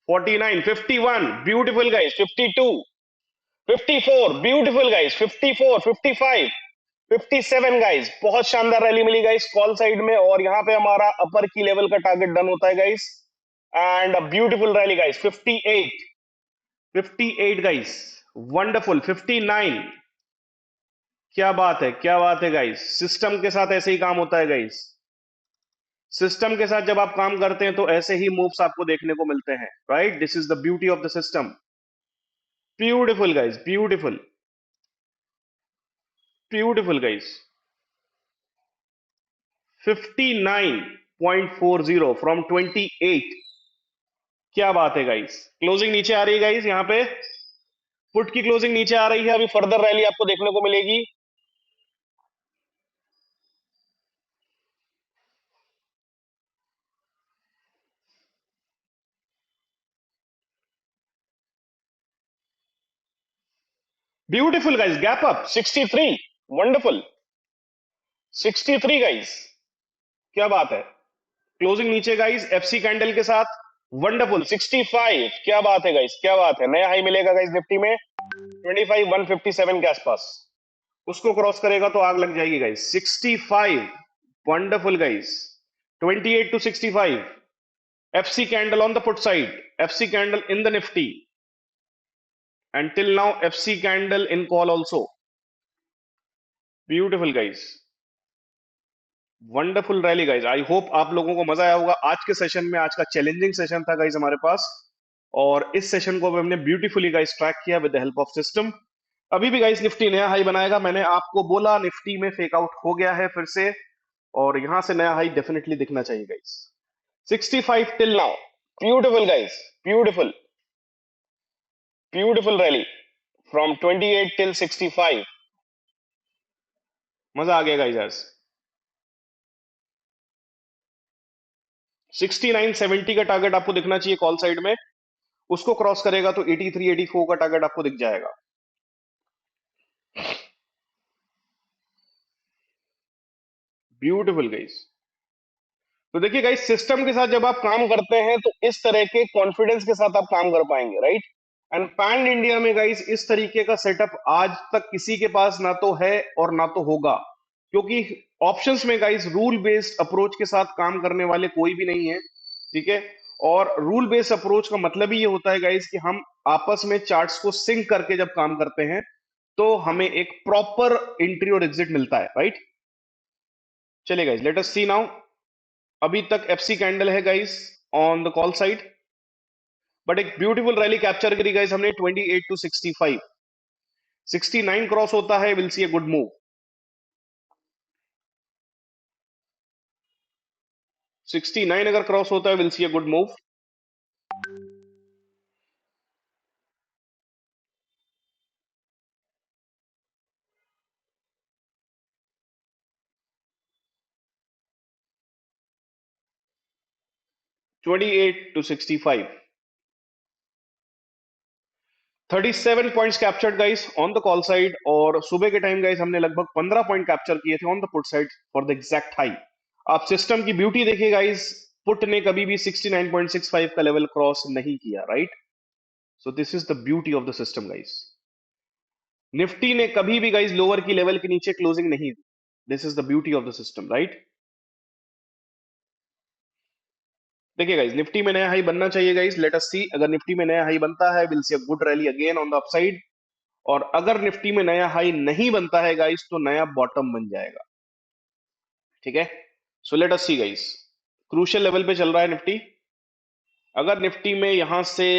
49 51 beautiful guys, 52 54 beautiful guys, 54 55 57 guys, बहुत शानदार rally मिली guys call side में, और यहाँ पे हमारा अपर की level का target done होता है guys, and beautiful rally guys. 58 58 guys, wonderful. 59, क्या बात है, क्या बात है गाइस, सिस्टम के साथ ऐसे ही काम होता है गाइस। सिस्टम के साथ जब आप काम करते हैं तो ऐसे ही मूव्स आपको देखने को मिलते हैं, right. This is the beauty of the system. Beautiful guys, beautiful, beautiful guys. 59.40 from 28, क्या बात है गाइस। क्लोजिंग नीचे आ रही है गाइस, यहाँ पे पुट की क्लोजिंग नीचे आ रही है, अभी फर्दर रैली आपको देखने को मिलेगी। Beautiful guys, gap up 63, wonderful 63 guys, क्या बात है। क्लोजिंग नीचे गाइस एफसी कैंडल के साथ, वंडरफुल 65, क्या बात है गाइस, क्या बात है। नया हाई मिलेगा गाइस निफ्टी में 25,157 के आसपास, उसको क्रॉस करेगा तो आग लग जाएगी guys. 65, wonderful guys. 28 to 65, FC candle on the put side, FC candle in the Nifty, and till now FC candle in call also. Beautiful guys, wonderful rally guys. I hope आप लोगों को मजा आया होगा आज के सेशन में। आज का चैलेंजिंग सेशन था गाइज हमारे पास, और इस सेशन को हमने ब्यूटीफुली गाइज ट्रैक किया with the help of system. अभी भी गाइज निफ्टी नया हाई बनाएगा, मैंने आपको बोला निफ्टी में फेक आउट हो गया है फिर से, और यहां से नया हाई डेफिनेटली दिखना चाहिए guys. 65 till now, beautiful guys, beautiful beautiful rally from 28 till 65, मजा आ गया गाइज आज। 69-70 का टारगेट आपको दिखना चाहिए कॉल साइड में, उसको क्रॉस करेगा तो 83-84 का टारगेट आपको दिख जाएगा। Beautiful guys. तो देखिए गाइस, सिस्टम के साथ जब आप काम करते हैं तो इस तरह के कॉन्फिडेंस के साथ आप काम कर पाएंगे, राइट। एंड पैन इंडिया में गाइस इस तरीके का सेटअप आज तक किसी के पास ना तो है और ना तो होगा, क्योंकि ऑप्शंस में गाइस रूल बेस्ड अप्रोच के साथ काम करने वाले कोई भी नहीं है, ठीक है। और रूल बेस्ड अप्रोच का मतलब ही ये होता है गाइस कि हम आपस में चार्ट्स को सिंक करके जब काम करते हैं तो हमें एक प्रॉपर एंट्री और एग्जिट मिलता है, राइट। चलिए guys, let us see now. अभी तक एफसी कैंडल है guys on the call side, but एक ब्यूटीफुल रैली कैप्चर करी गाइस हमने 28 टू 65। 69 क्रॉस होता है, will see a good move. 69 अगर क्रॉस होता है, will see a good move. 28 to 65, 37 points captured guys on the call side, और सुबह के टाइम गाइस हमने लगभग 15 पॉइंट कैप्चर किए थे on the put side for the exact high. आप सिस्टम की ब्यूटी देखिए गाइस, पुट ने कभी भी 69.65 का लेवल क्रॉस नहीं किया, right. So this is the beauty of the system guys. Nifty ने कभी भी गाइस लोअर की लेवल के नीचे क्लोजिंग नहीं दी। This is the beauty of the system, right. देखिए गाइस, निफ्टी में नया हाई बनना चाहिए गाइस, लेट अस सी। अगर निफ्टी में नया हाई बनता है, will see a good rally again on the upside. और अगर निफ्टी में नया हाई नहीं बनता है गाइस, तो नया बॉटम बन जाएगा, ठीक है। So let us see guys, crucial level पे चल रहा है निफ्टी। अगर निफ्टी में यहां से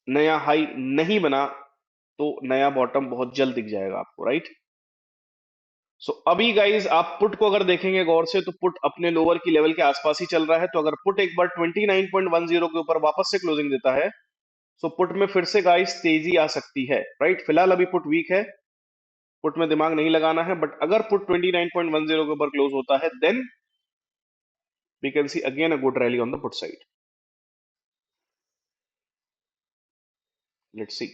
नया हाई नहीं बना तो नया बॉटम बहुत जल्द दिख जाएगा आपको, राइट। सो अभी गाइज आप पुट को अगर देखेंगे गौर से, तो पुट अपने लोअर की लेवल के आसपास ही चल रहा है। तो अगर पुट एक बार 29.10 के ऊपर वापस से क्लोजिंग देता है, सो पुट में फिर से गाइस तेजी आ सकती है, राइट। फिलहाल अभी पुट वीक है, पुट में दिमाग नहीं लगाना है, बट अगर पुट 29.10 के ऊपर क्लोज होता है, then we can see again a good rally on the put side. Let's see.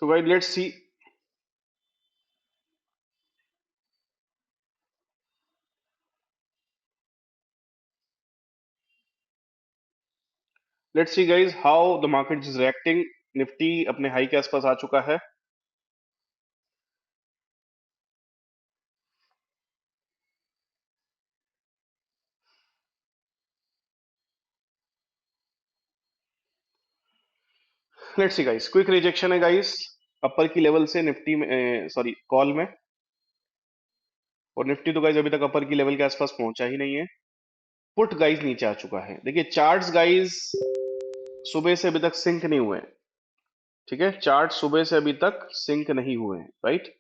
So guys let's C guys how the market is reacting. Nifty अपने हाई के आसपास आ चुका है। Let's see guys, quick rejection है guys. Upper की level से Nifty में, सॉरी कॉल में, और निफ्टी तो गाइज अभी तक अपर की लेवल के आसपास पहुंचा ही नहीं है। पुट गाइज नीचे आ चुका है। देखिए चार्ट्स गाइज सुबह से अभी तक सिंक नहीं हुए हैं। ठीक है, चार्ट सुबह से अभी तक सिंक नहीं हुए हैं, राइट।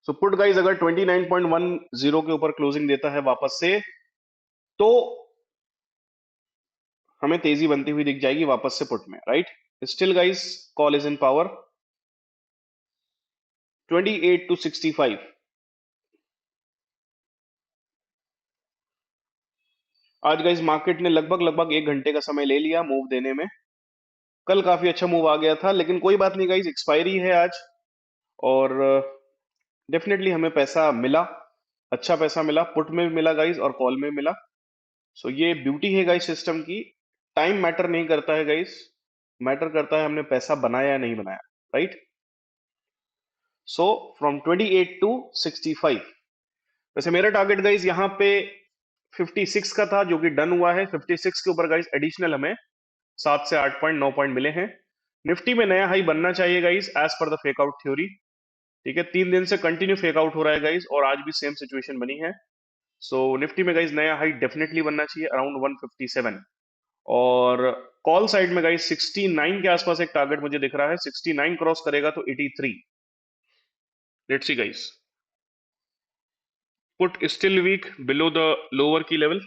सो पुट गाइज अगर 29.10 के ऊपर क्लोजिंग देता है वापस से, तो हमें तेजी बनती हुई दिख जाएगी वापस से पुट में, right. Still guys call is in power. 28 to 65। आज गाइज मार्केट ने लगभग लगभग 1 घंटे का समय ले लिया मूव देने में। कल काफी अच्छा मूव आ गया था, लेकिन कोई बात नहीं गाइज, एक्सपायरी है आज, और डेफिनेटली हमें पैसा मिला, अच्छा पैसा मिला, पुट में भी मिला गाइज और कॉल में भी मिला। सो ये ब्यूटी है गाइज सिस्टम की। टाइम मैटर नहीं करता है गाइज, मैटर करता है हमने पैसा बनाया या नहीं बनाया, राइट। So from 28 to 65। वैसे मेरा टारगेट गाइज यहाँ पे 56 का था, जो कि डन हुआ है। 56 के ऊपर गाइज एडिशनल हमें 7 से 8 पॉइंट 9 पॉइंट मिले हैं। निफ्टी में नया हाई बनना चाहिए गाइज एज पर द फेक आउट थ्योरी। ठीक है, 3 दिन से कंटिन्यू फेक आउट हो रहा है गाइज, और आज भी सेम सिचुएशन बनी है। सो निफ्टी में गाइज नया हाई डेफिनेटली बनना चाहिए अराउंड 157। और कॉल साइड में गाइज 69 के आसपास एक टारगेट मुझे दिख रहा है। 69 क्रॉस करेगा तो 83। Let's see guys. Put still weak below the lower की level.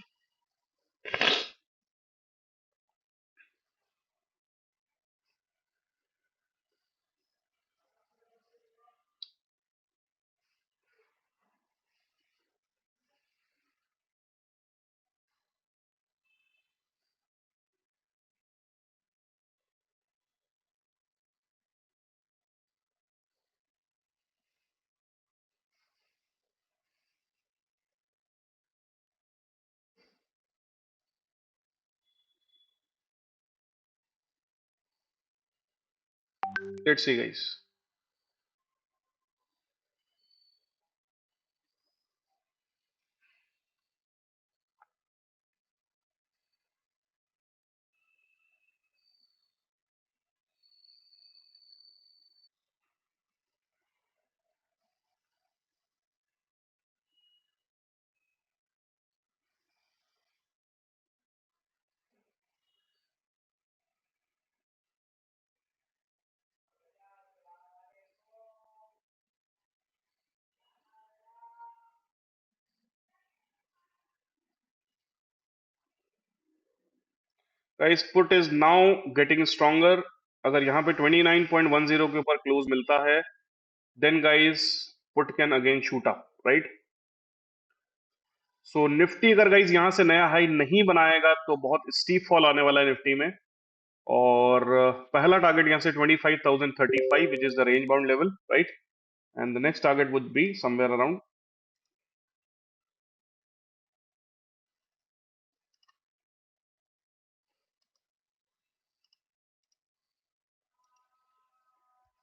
Let's see guys. Guys put is now getting stronger. अगर यहाँ पे 29.10 के ऊपर क्लोज मिलता है, then guys put can again shoot up, right. So Nifty अगर गाइस यहाँ से नया हाई नहीं बनाएगा तो बहुत स्टीप फॉल आने वाला है निफ्टी में। और पहला टारगेट यहाँ से 25,035 विच is the range bound level, right. And the next target would be somewhere around,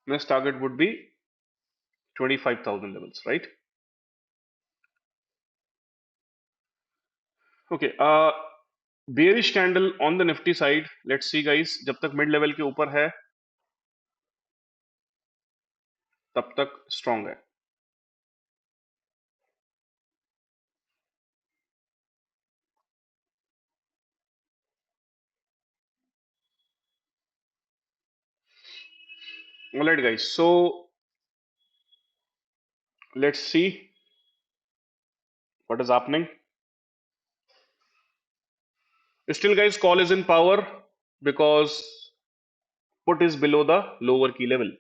next target would be 25,000 levels, right. Okay, bearish candle on the Nifty side. Let's see guys, जब तक mid level के ऊपर है तब तक strong है। Alright guys, so let's see what is happening. Still guys, call is in power because put is below the lower key level.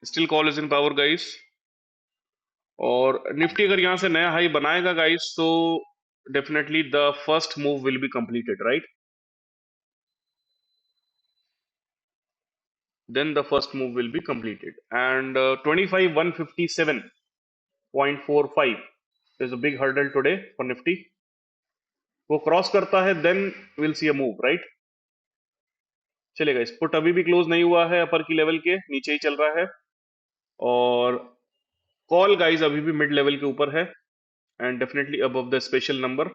Still call is in power guys. और Nifty अगर यहाँ से नया हाई बनाएगा guys, तो definitely the first move will be completed, right. Then the first move will be completed, and 25,157.45 is a big hurdle today for Nifty. वो cross करता है, then we'll see a move, right? चलेगा, इस put अभी भी close नहीं हुआ है अपर की लेवल के नीचे ही चल रहा है। और कॉल गाइस अभी भी मिड लेवल के ऊपर है and definitely above the special number.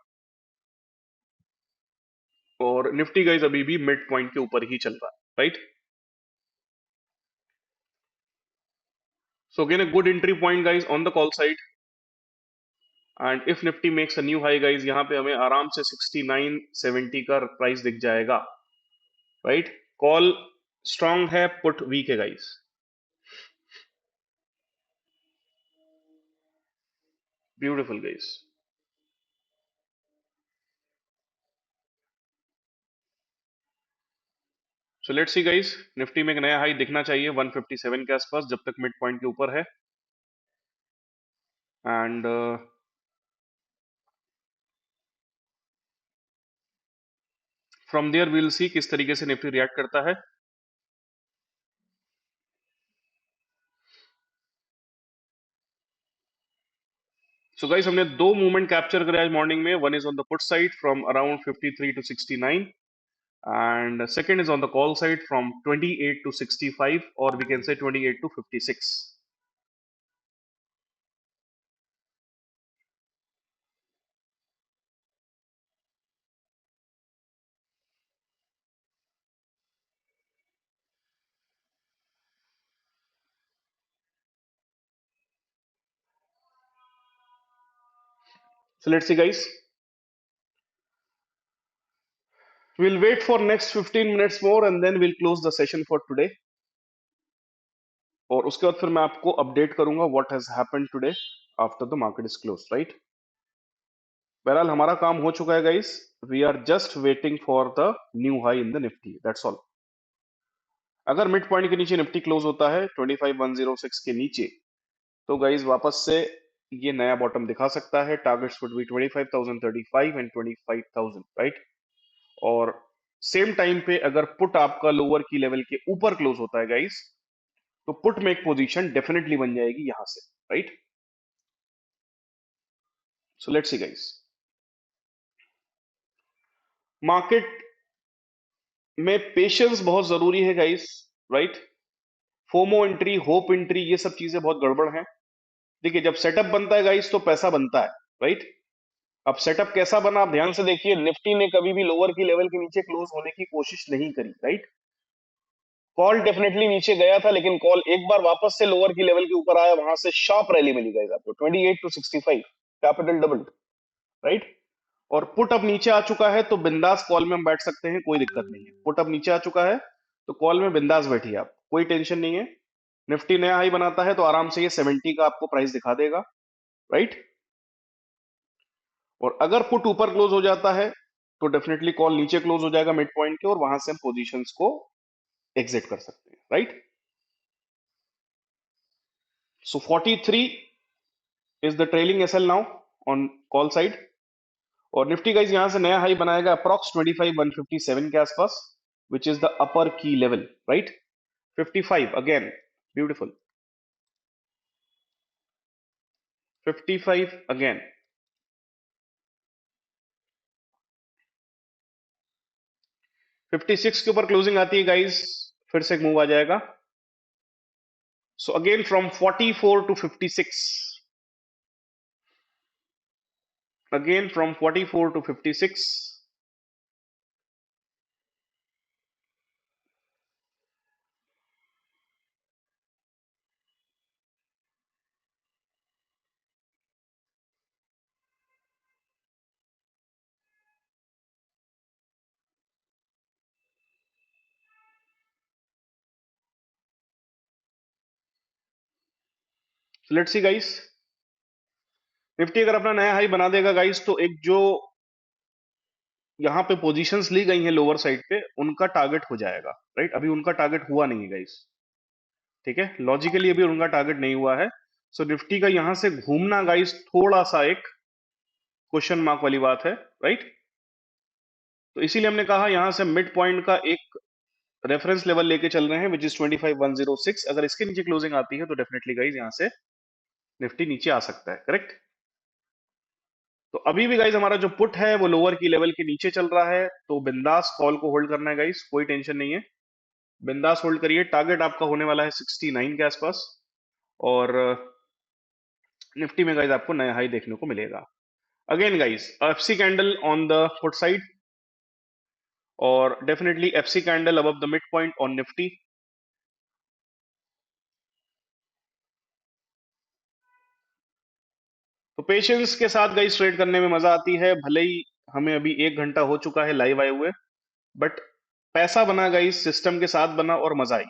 और निफ्टी गाइस अभी भी मिड पॉइंट के ऊपर ही चल रहा है, right. So again a good entry point guys on the call side. And if Nifty makes a new high guys, यहाँ पे हमें आराम से 6970 का प्राइस दिख जाएगा, राइट। कॉल स्ट्रांग है, पुट वीक है guys. Beautiful guys. So let's see guys, Nifty में एक नया हाई दिखना चाहिए 157 के आसपास जब तक मिड पॉइंट के ऊपर है। एंड फ्रॉम देयर वील सी किस तरीके से निफ्टी रिएक्ट करता है। सो गाइस, हमने दो मूवमेंट कैप्चर करे आज मॉर्निंग में। One is on the put side from around 53 to 69 and second is on the call side from 28 to 65, or we can say 28 to 56. So let's see guys, we'll wait for next 15 minutes more and then we'll close the session for today. और उसके बाद फिर मैं आपको update करूंगा what has happened today after the market is close, right. बहरहाल हमारा काम हो चुका है guys, we are just waiting for the new high in the Nifty, that's all. अगर मिड पॉइंट के नीचे निफ्टी क्लोज होता है 25106 के नीचे, तो गाइज वापस से ये नया बॉटम दिखा सकता है। Targets would be 25,035 and 25,000, right. और सेम टाइम पे अगर पुट आपका लोअर की लेवल के ऊपर क्लोज होता है गाइस, तो पुट में एक पोजीशन डेफिनेटली बन जाएगी यहां से, right. So let's see guys, market में पेशेंस बहुत जरूरी है guys, right. FOMO entry, hope entry, ये सब चीजें बहुत गड़बड़ हैं। देखिए, जब सेटअप बनता है गाइस तो पैसा बनता है, राइट। अब सेटअप कैसा बना आप ध्यान से देखिए, निफ्टी ने कभी भी लोअर की लेवल के नीचे क्लोज होने की कोशिश नहीं करी, राइट। कॉल डेफिनेटली नीचे गया था, लेकिन कॉल एक बार वापस से लोअर की लेवल के ऊपर आया, वहां से शार्प रैली मिली गाइस आपको 28 टू 65, कैपिटल डबल्ड, राइट। और पुट अब नीचे आ चुका है तो बिंदास कॉल में हम बैठ सकते हैं, कोई दिक्कत नहीं है। पुट अब नीचे आ चुका है तो कॉल में बिंदास बैठिए आप, कोई टेंशन नहीं है। निफ्टी नया हाई बनाता है तो आराम से ये 70 का आपको प्राइस दिखा देगा, राइट। और अगर पुट ऊपर क्लोज हो जाता है तो डेफिनेटली कॉल नीचे क्लोज हो जाएगा मिड पॉइंट के, और वहां से हम पोजीशंस को एग्जिट कर सकते हैं, right. So 43 is the trailing SL now on call side. और निफ्टी गाइस यहां से नया हाई बनाएगा अप्रॉक्स 25,157 के आसपास, विच इज द अपर की level, right. 55 again, beautiful. 55 again, 56 के ऊपर क्लोजिंग आती है गाइस, फिर से एक मूव आ जाएगा। So again from 44 to 56, again from 44 to 56. So let's see guys, Nifty अगर अपना नया हाई बना देगा गाइस, तो एक जो यहाँ पे पोजीशंस ली गई हैं लोअर साइड पे, उनका टारगेट हो जाएगा, राइट। अभी उनका टारगेट हुआ नहीं है गाइस, ठीक है, लॉजिकली अभी उनका टारगेट नहीं हुआ है। सो निफ्टी का यहां से घूमना गाइस थोड़ा सा एक क्वेश्चन मार्क वाली बात है, राइट। तो इसीलिए हमने कहा यहां से मिड पॉइंट का एक रेफरेंस लेवल लेके चल रहे हैं, विच इज 25,106। अगर इसके नीचे क्लोजिंग आती है तो डेफिनेटली गाइस यहां से निफ्टी नीचे आ सकता है, करेक्ट। तो अभी भी गाइस हमारा जो पुट है वो लोअर की लेवल के नीचे चल रहा है, तो बिंदास कॉल को होल्ड करना है गाइस, कोई टेंशन नहीं है। बिंदास होल्ड करिए। टारगेट आपका होने वाला है 69 के आसपास। और निफ्टी में गाइज आपको नया हाई देखने को मिलेगा। Again guys FC candle on the put side, और definitely FC candle above the mid point on Nifty. तो पेशेंस के साथ गाइस ट्रेड करने में मजा आती है। भले ही हमें अभी 1 घंटा हो चुका है लाइव आए हुए, बट पैसा बना गाइस, सिस्टम के साथ बना और मजा आई।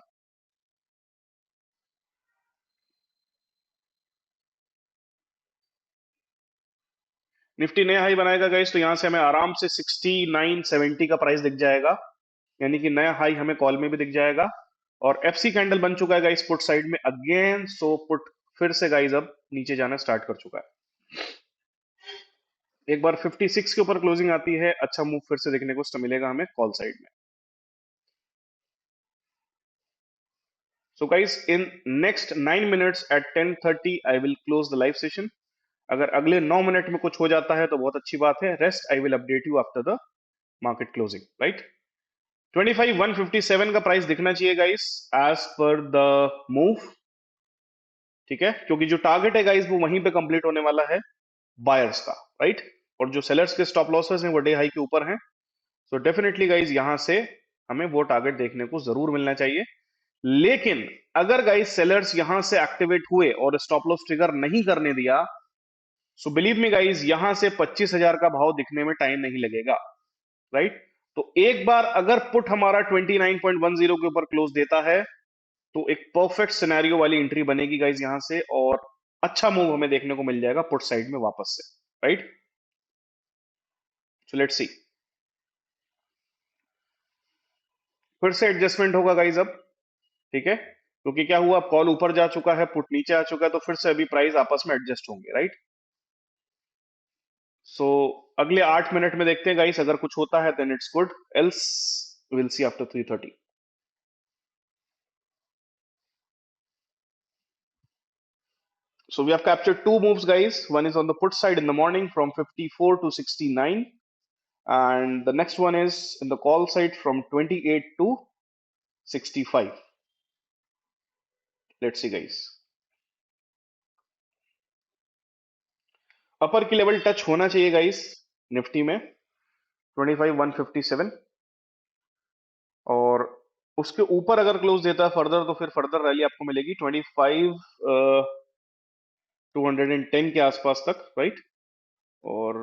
निफ्टी नया हाई बनाएगा गाइस, तो यहां से हमें आराम से 69.70 का प्राइस दिख जाएगा, यानी कि नया हाई हमें कॉल में भी दिख जाएगा। और एफसी कैंडल बन चुका है गाइस पुट साइड में अगेन, सो पुट फिर से गाइस अब नीचे जाना स्टार्ट कर चुका है। एक बार 56 के ऊपर क्लोजिंग आती है, अच्छा मूव फिर से देखने को मिलेगा हमें कॉल साइड में। सो guys in next 9 minutes at 10:30 I will close the live session. अगर अगले 9 मिनट में कुछ हो जाता है तो बहुत अच्छी बात है, rest I will update you after the market closing, right. 25,157 का प्राइस दिखना चाहिए गाइस एज पर द मूव, ठीक है, क्योंकि जो टारगेट है गाइस वो वहीं पे कंप्लीट होने वाला है बायर्स का, राइट। और जो सेलर्स के स्टॉप लॉसेस हैं वो डे हाई के ऊपर हैं। सो डेफिनेटली गाइस यहां से हमें वो टारगेट देखने को जरूर मिलना चाहिए। लेकिन अगर गाइस सेलर्स यहां से एक्टिवेट हुए और स्टॉप लॉस ट्रिगर नहीं करने दिया, सो बिलीव मी गाइस यहां से 25,000 का भाव दिखने में टाइम नहीं लगेगा, राइट। तो एक बार अगर पुट हमारा 29.10 के ऊपर क्लोज देता है तो एक परफेक्ट सिनेरियो वाली एंट्री बनेगी गाइस यहां से, और अच्छा मूव हमें देखने को मिल जाएगा पुट साइड में वापस से, राइट। सो लेट्स सी, फिर से एडजस्टमेंट होगा गाइस अब, ठीक है, क्योंकि क्या हुआ, कॉल ऊपर जा चुका है, पुट नीचे आ चुका है, तो फिर से अभी प्राइस आपस में एडजस्ट होंगे, राइट। सो अगले 8 मिनट में देखते हैं गाइस, अगर कुछ होता है then it's good, else will see after 3:30। So we have captured two moves, guys. One is on the put side in the morning from 54 to 69, and the next one is in the call side from 28 to 65. Let's see, guys. अपर की level touch होना चाहिए guys Nifty में 25,157, और उसके ऊपर अगर close देता है फर्दर तो फिर फर्दर रैली आपको मिलेगी 25,210 के आसपास तक, राइट। और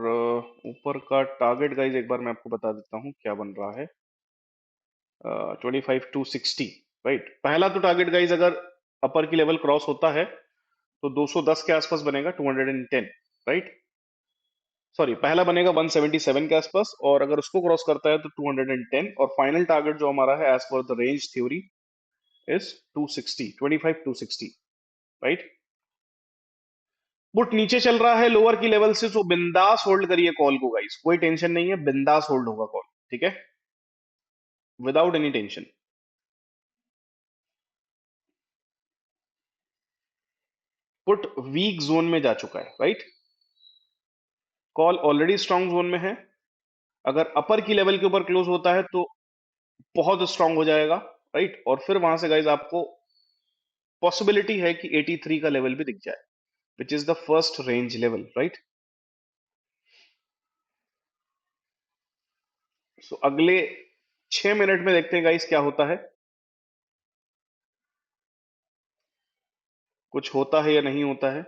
ऊपर का टारगेट गाइस एक बार मैं आपको बता देता हूँ क्या बन रहा है, 25,260, राइट। पहला तो टारगेट गाइस अगर अपर की लेवल क्रॉस होता है तो 210 के आसपास बनेगा, 210, राइट। सॉरी, पहला बनेगा 177 के आसपास, और अगर उसको क्रॉस करता है तो 210, और फाइनल टारगेट जो हमारा है एज पर the range theory is 260, 25,260, right. But नीचे चल रहा है लोअर की लेवल से, तो बिंदास होल्ड करिए कॉल को गाइस, कोई टेंशन नहीं है, बिंदास होल्ड होगा कॉल, ठीक है, without any tension. Put week zone में जा चुका है, right. Call already strong zone में है, अगर अपर की लेवल के ऊपर क्लोज होता है तो बहुत स्ट्रांग हो जाएगा, राइट। और फिर वहां से गाइज आपको पॉसिबिलिटी है कि 83 का लेवल भी दिख जाए, which is the first range level, right. So अगले 6 मिनट में देखते हैं गाइस क्या होता है, कुछ होता है या नहीं होता है।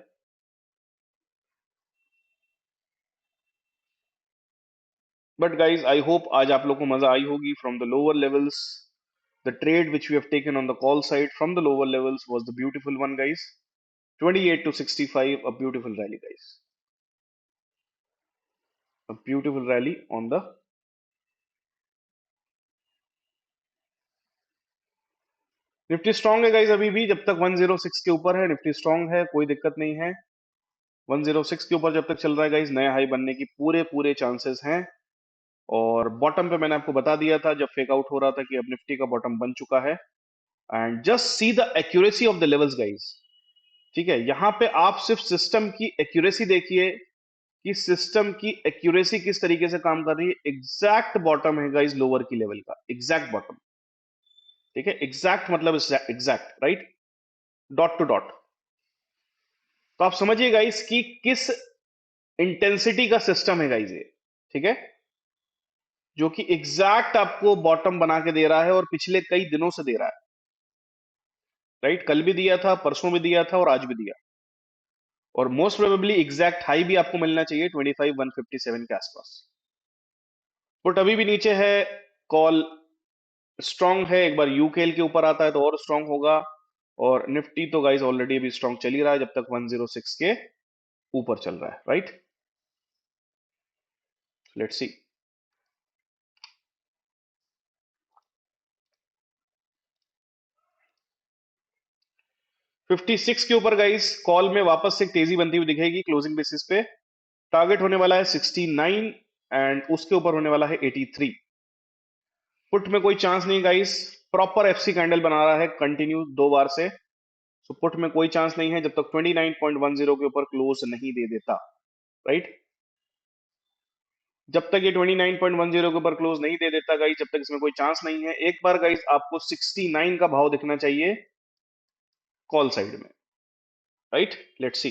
बट गाइज आई होप आज आप लोग को मजा आई होगी from the lower levels. The trade which we have taken on the call side from the lower levels was the beautiful one guys, 28 to 65, a beautiful rally guys, a beautiful rally on the Nifty strong है guys, अभी भी जब तक 106 के ऊपर है Nifty strong है, कोई दिक्कत नहीं है। 106 के ऊपर जब तक चल रहा है गाइस, नया हाई बनने की पूरे पूरे चांसेस हैं। और बॉटम पे मैंने आपको बता दिया था जब फेक आउट हो रहा था कि अब निफ्टी का बॉटम बन चुका है। And just see the accuracy of the levels guys, ठीक है, यहां पे आप सिर्फ सिस्टम की एक्यूरेसी देखिए कि सिस्टम की एक्यूरेसी किस तरीके से काम कर रही है। एग्जैक्ट बॉटम है गाइस लोअर की लेवल का, एग्जैक्ट बॉटम, ठीक है, एग्जैक्ट मतलब exact, right, dot to dot. तो आप समझिए गाइस कि किस इंटेंसिटी का सिस्टम है गाइस ये, ठीक है, जो कि एग्जैक्ट आपको बॉटम बना के दे रहा है और पिछले कई दिनों से दे रहा है, राइट। कल भी दिया था, परसों भी दिया था और आज भी दिया। और मोस्ट प्रोबेबली एग्जैक्ट हाई भी आपको मिलना चाहिए 25,157 के आसपास। बट अभी भी नीचे है, कॉल स्ट्रांग है, एक बार यूकेएल के ऊपर आता है तो और स्ट्रांग होगा। और निफ्टी तो गाइस ऑलरेडी अभी स्ट्रांग चल ही रहा है जब तक 106 के ऊपर चल रहा है, राइट। Let's see. 56 के ऊपर गाइस कॉल में वापस से एक तेजी बनती हुई दिखेगी क्लोजिंग बेसिस पे। टारगेट होने वाला है 69 एंड उसके ऊपर होने वाला है 83। पुट में कोई चांस नहीं गाइस, प्रॉपर एफसी कैंडल बना रहा है कंटिन्यू 2 बार से। सो पुट में कोई चांस नहीं है जब तक 29.10 के ऊपर क्लोज नहीं दे देता, राइट। जब तक ये 29.10 के ऊपर क्लोज नहीं दे देता गाइस, जब तक इसमें कोई चांस नहीं है। एक बार गाइस आपको 69 का भाव दिखना चाहिए कॉल साइड में, राइट। Let's see.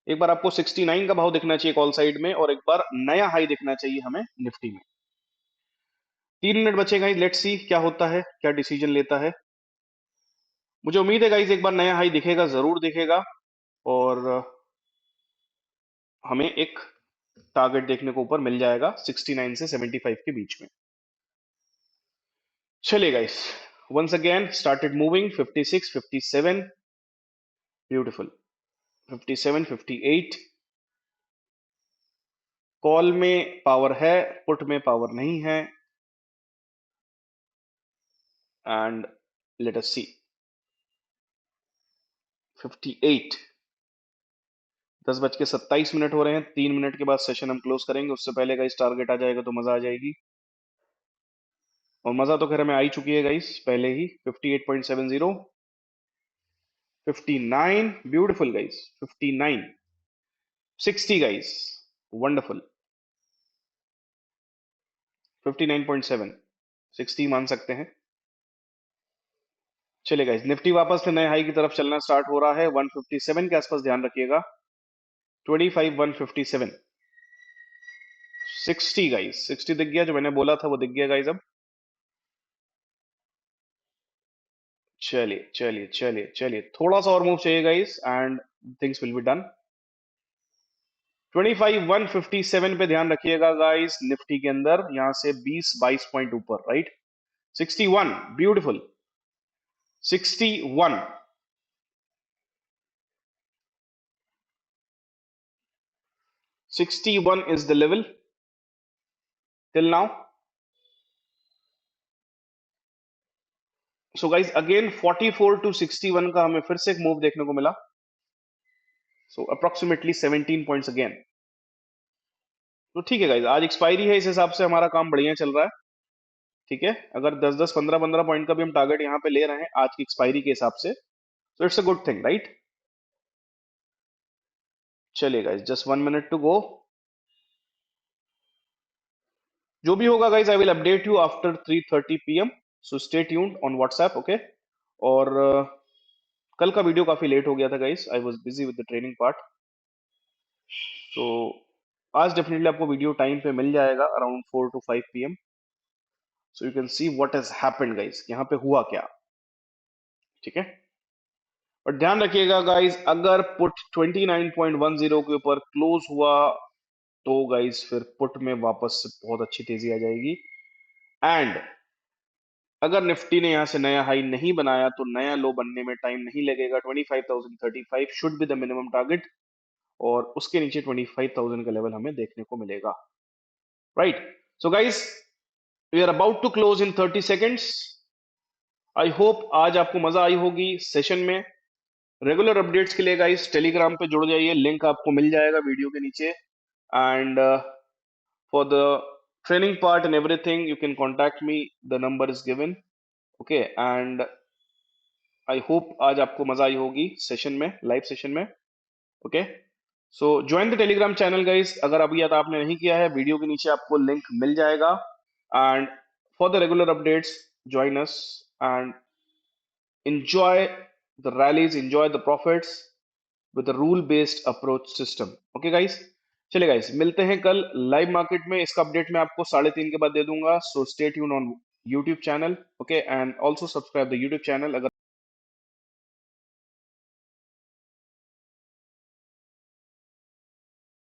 एक बार आपको 69 का भाव दिखना चाहिए कॉल साइड में और एक बार नया हाई दिखना चाहिए हमें निफ्टी में। 3 मिनट बचेगा, लेट्स सी क्या होता है, क्या डिसीजन लेता है। मुझे उम्मीद है गाइस एक बार नया हाई दिखेगा, जरूर दिखेगा। और हमें एक टारगेट देखने को ऊपर मिल जाएगा 69 से 75 के बीच में। चलिए guys, once again started moving 56 57, beautiful, 57 58। Call में पावर है, पुट में पावर नहीं है। एंड लेट अस सी 58, 10:27 हो रहे हैं। 3 मिनट के बाद सेशन हम क्लोज करेंगे, उससे पहले गाइस टारगेट आ जाएगा तो मजा आ जाएगी। और मजा तो खैर हमें आ ही चुकी है गाइस पहले ही। 58.70, 59, ब्यूटीफुल गाइस, 59, 60 गाइस, वंडरफुल, 59.7, 60 मान सकते हैं। चलिए गाइस, निफ्टी वापस से नए हाई की तरफ चलना स्टार्ट हो रहा है 157 के आसपास, ध्यान रखिएगा। 25,157, 60 गाइस, 60 दिख गया, जो मैंने बोला था वो दिख गया गाइस अब। चलिए चलिए चलिए चलिए, थोड़ा सा और मूव चाहिए guys and things will be done. 25,157 पे ध्यान रखिएगा गाइस, निफ्टी के अंदर यहां से 20-22 पॉइंट ऊपर, right. 61, beautiful, 61, 61 is the level till now. So guys, again 44 to 61 का हमें फिर से एक मूव देखने को मिला। So approximately 17 points again. तो ठीक है गाइज, आज एक्सपायरी है, इस हिसाब से हमारा काम बढ़िया चल रहा है, ठीक है। अगर 10-10 15-15 पॉइंट का भी हम टारगेट यहाँ पे ले रहे हैं आज की एक्सपायरी के हिसाब से, तो it's a good thing, right. चलिए guys, just 1 minute to go. जो भी होगा guys, I will update you after 3:30 PM, so stay tuned on WhatsApp, okay. और कल का वीडियो काफी लेट हो गया था guys, I was busy with the training part. तो आज डेफिनेटली आपको वीडियो टाइम पे मिल जाएगा around 4 to 5 PM, so you can see what has happened guys, यहाँ पे हुआ क्या, ठीक है। और ध्यान रखिएगा गाइज, अगर पुट 29.10 के ऊपर क्लोज हुआ तो गाइज फिर पुट में वापस से बहुत अच्छी तेजी आ जाएगी। एंड अगर निफ्टी ने यहां से नया हाई नहीं बनाया तो नया लो बनने में टाइम नहीं लगेगा। 25,035 should be the minimum target, और उसके नीचे 25,000 का लेवल हमें देखने को मिलेगा, right. So guys, we are about to close in 30 seconds. I hope आज आपको मजा आई होगी सेशन में। रेगुलर अपडेट्स के लिए गाइस टेलीग्राम पे जुड़ जाइए, लिंक आपको मिल जाएगा वीडियो के नीचे। And for the training part and everything you can contact me, the number is given, okay. And I hope आज आपको मजा आई होगी सेशन में, लाइव सेशन में, okay. So join the Telegram channel guys, अगर अभी तक आपने नहीं किया है, वीडियो के नीचे आपको लिंक मिल जाएगा। And for the regular updates join us and enjoy the rallies, enjoy the profits with a rule based approach system. Okay guys, चलिए guys, मिलते हैं कल लाइव मार्केट में. इसका अपडेट मैं आपको 3:30 के बाद दे दूंगा. So stay tune on YouTube channel. Okay, and also subscribe the YouTube channel. अगर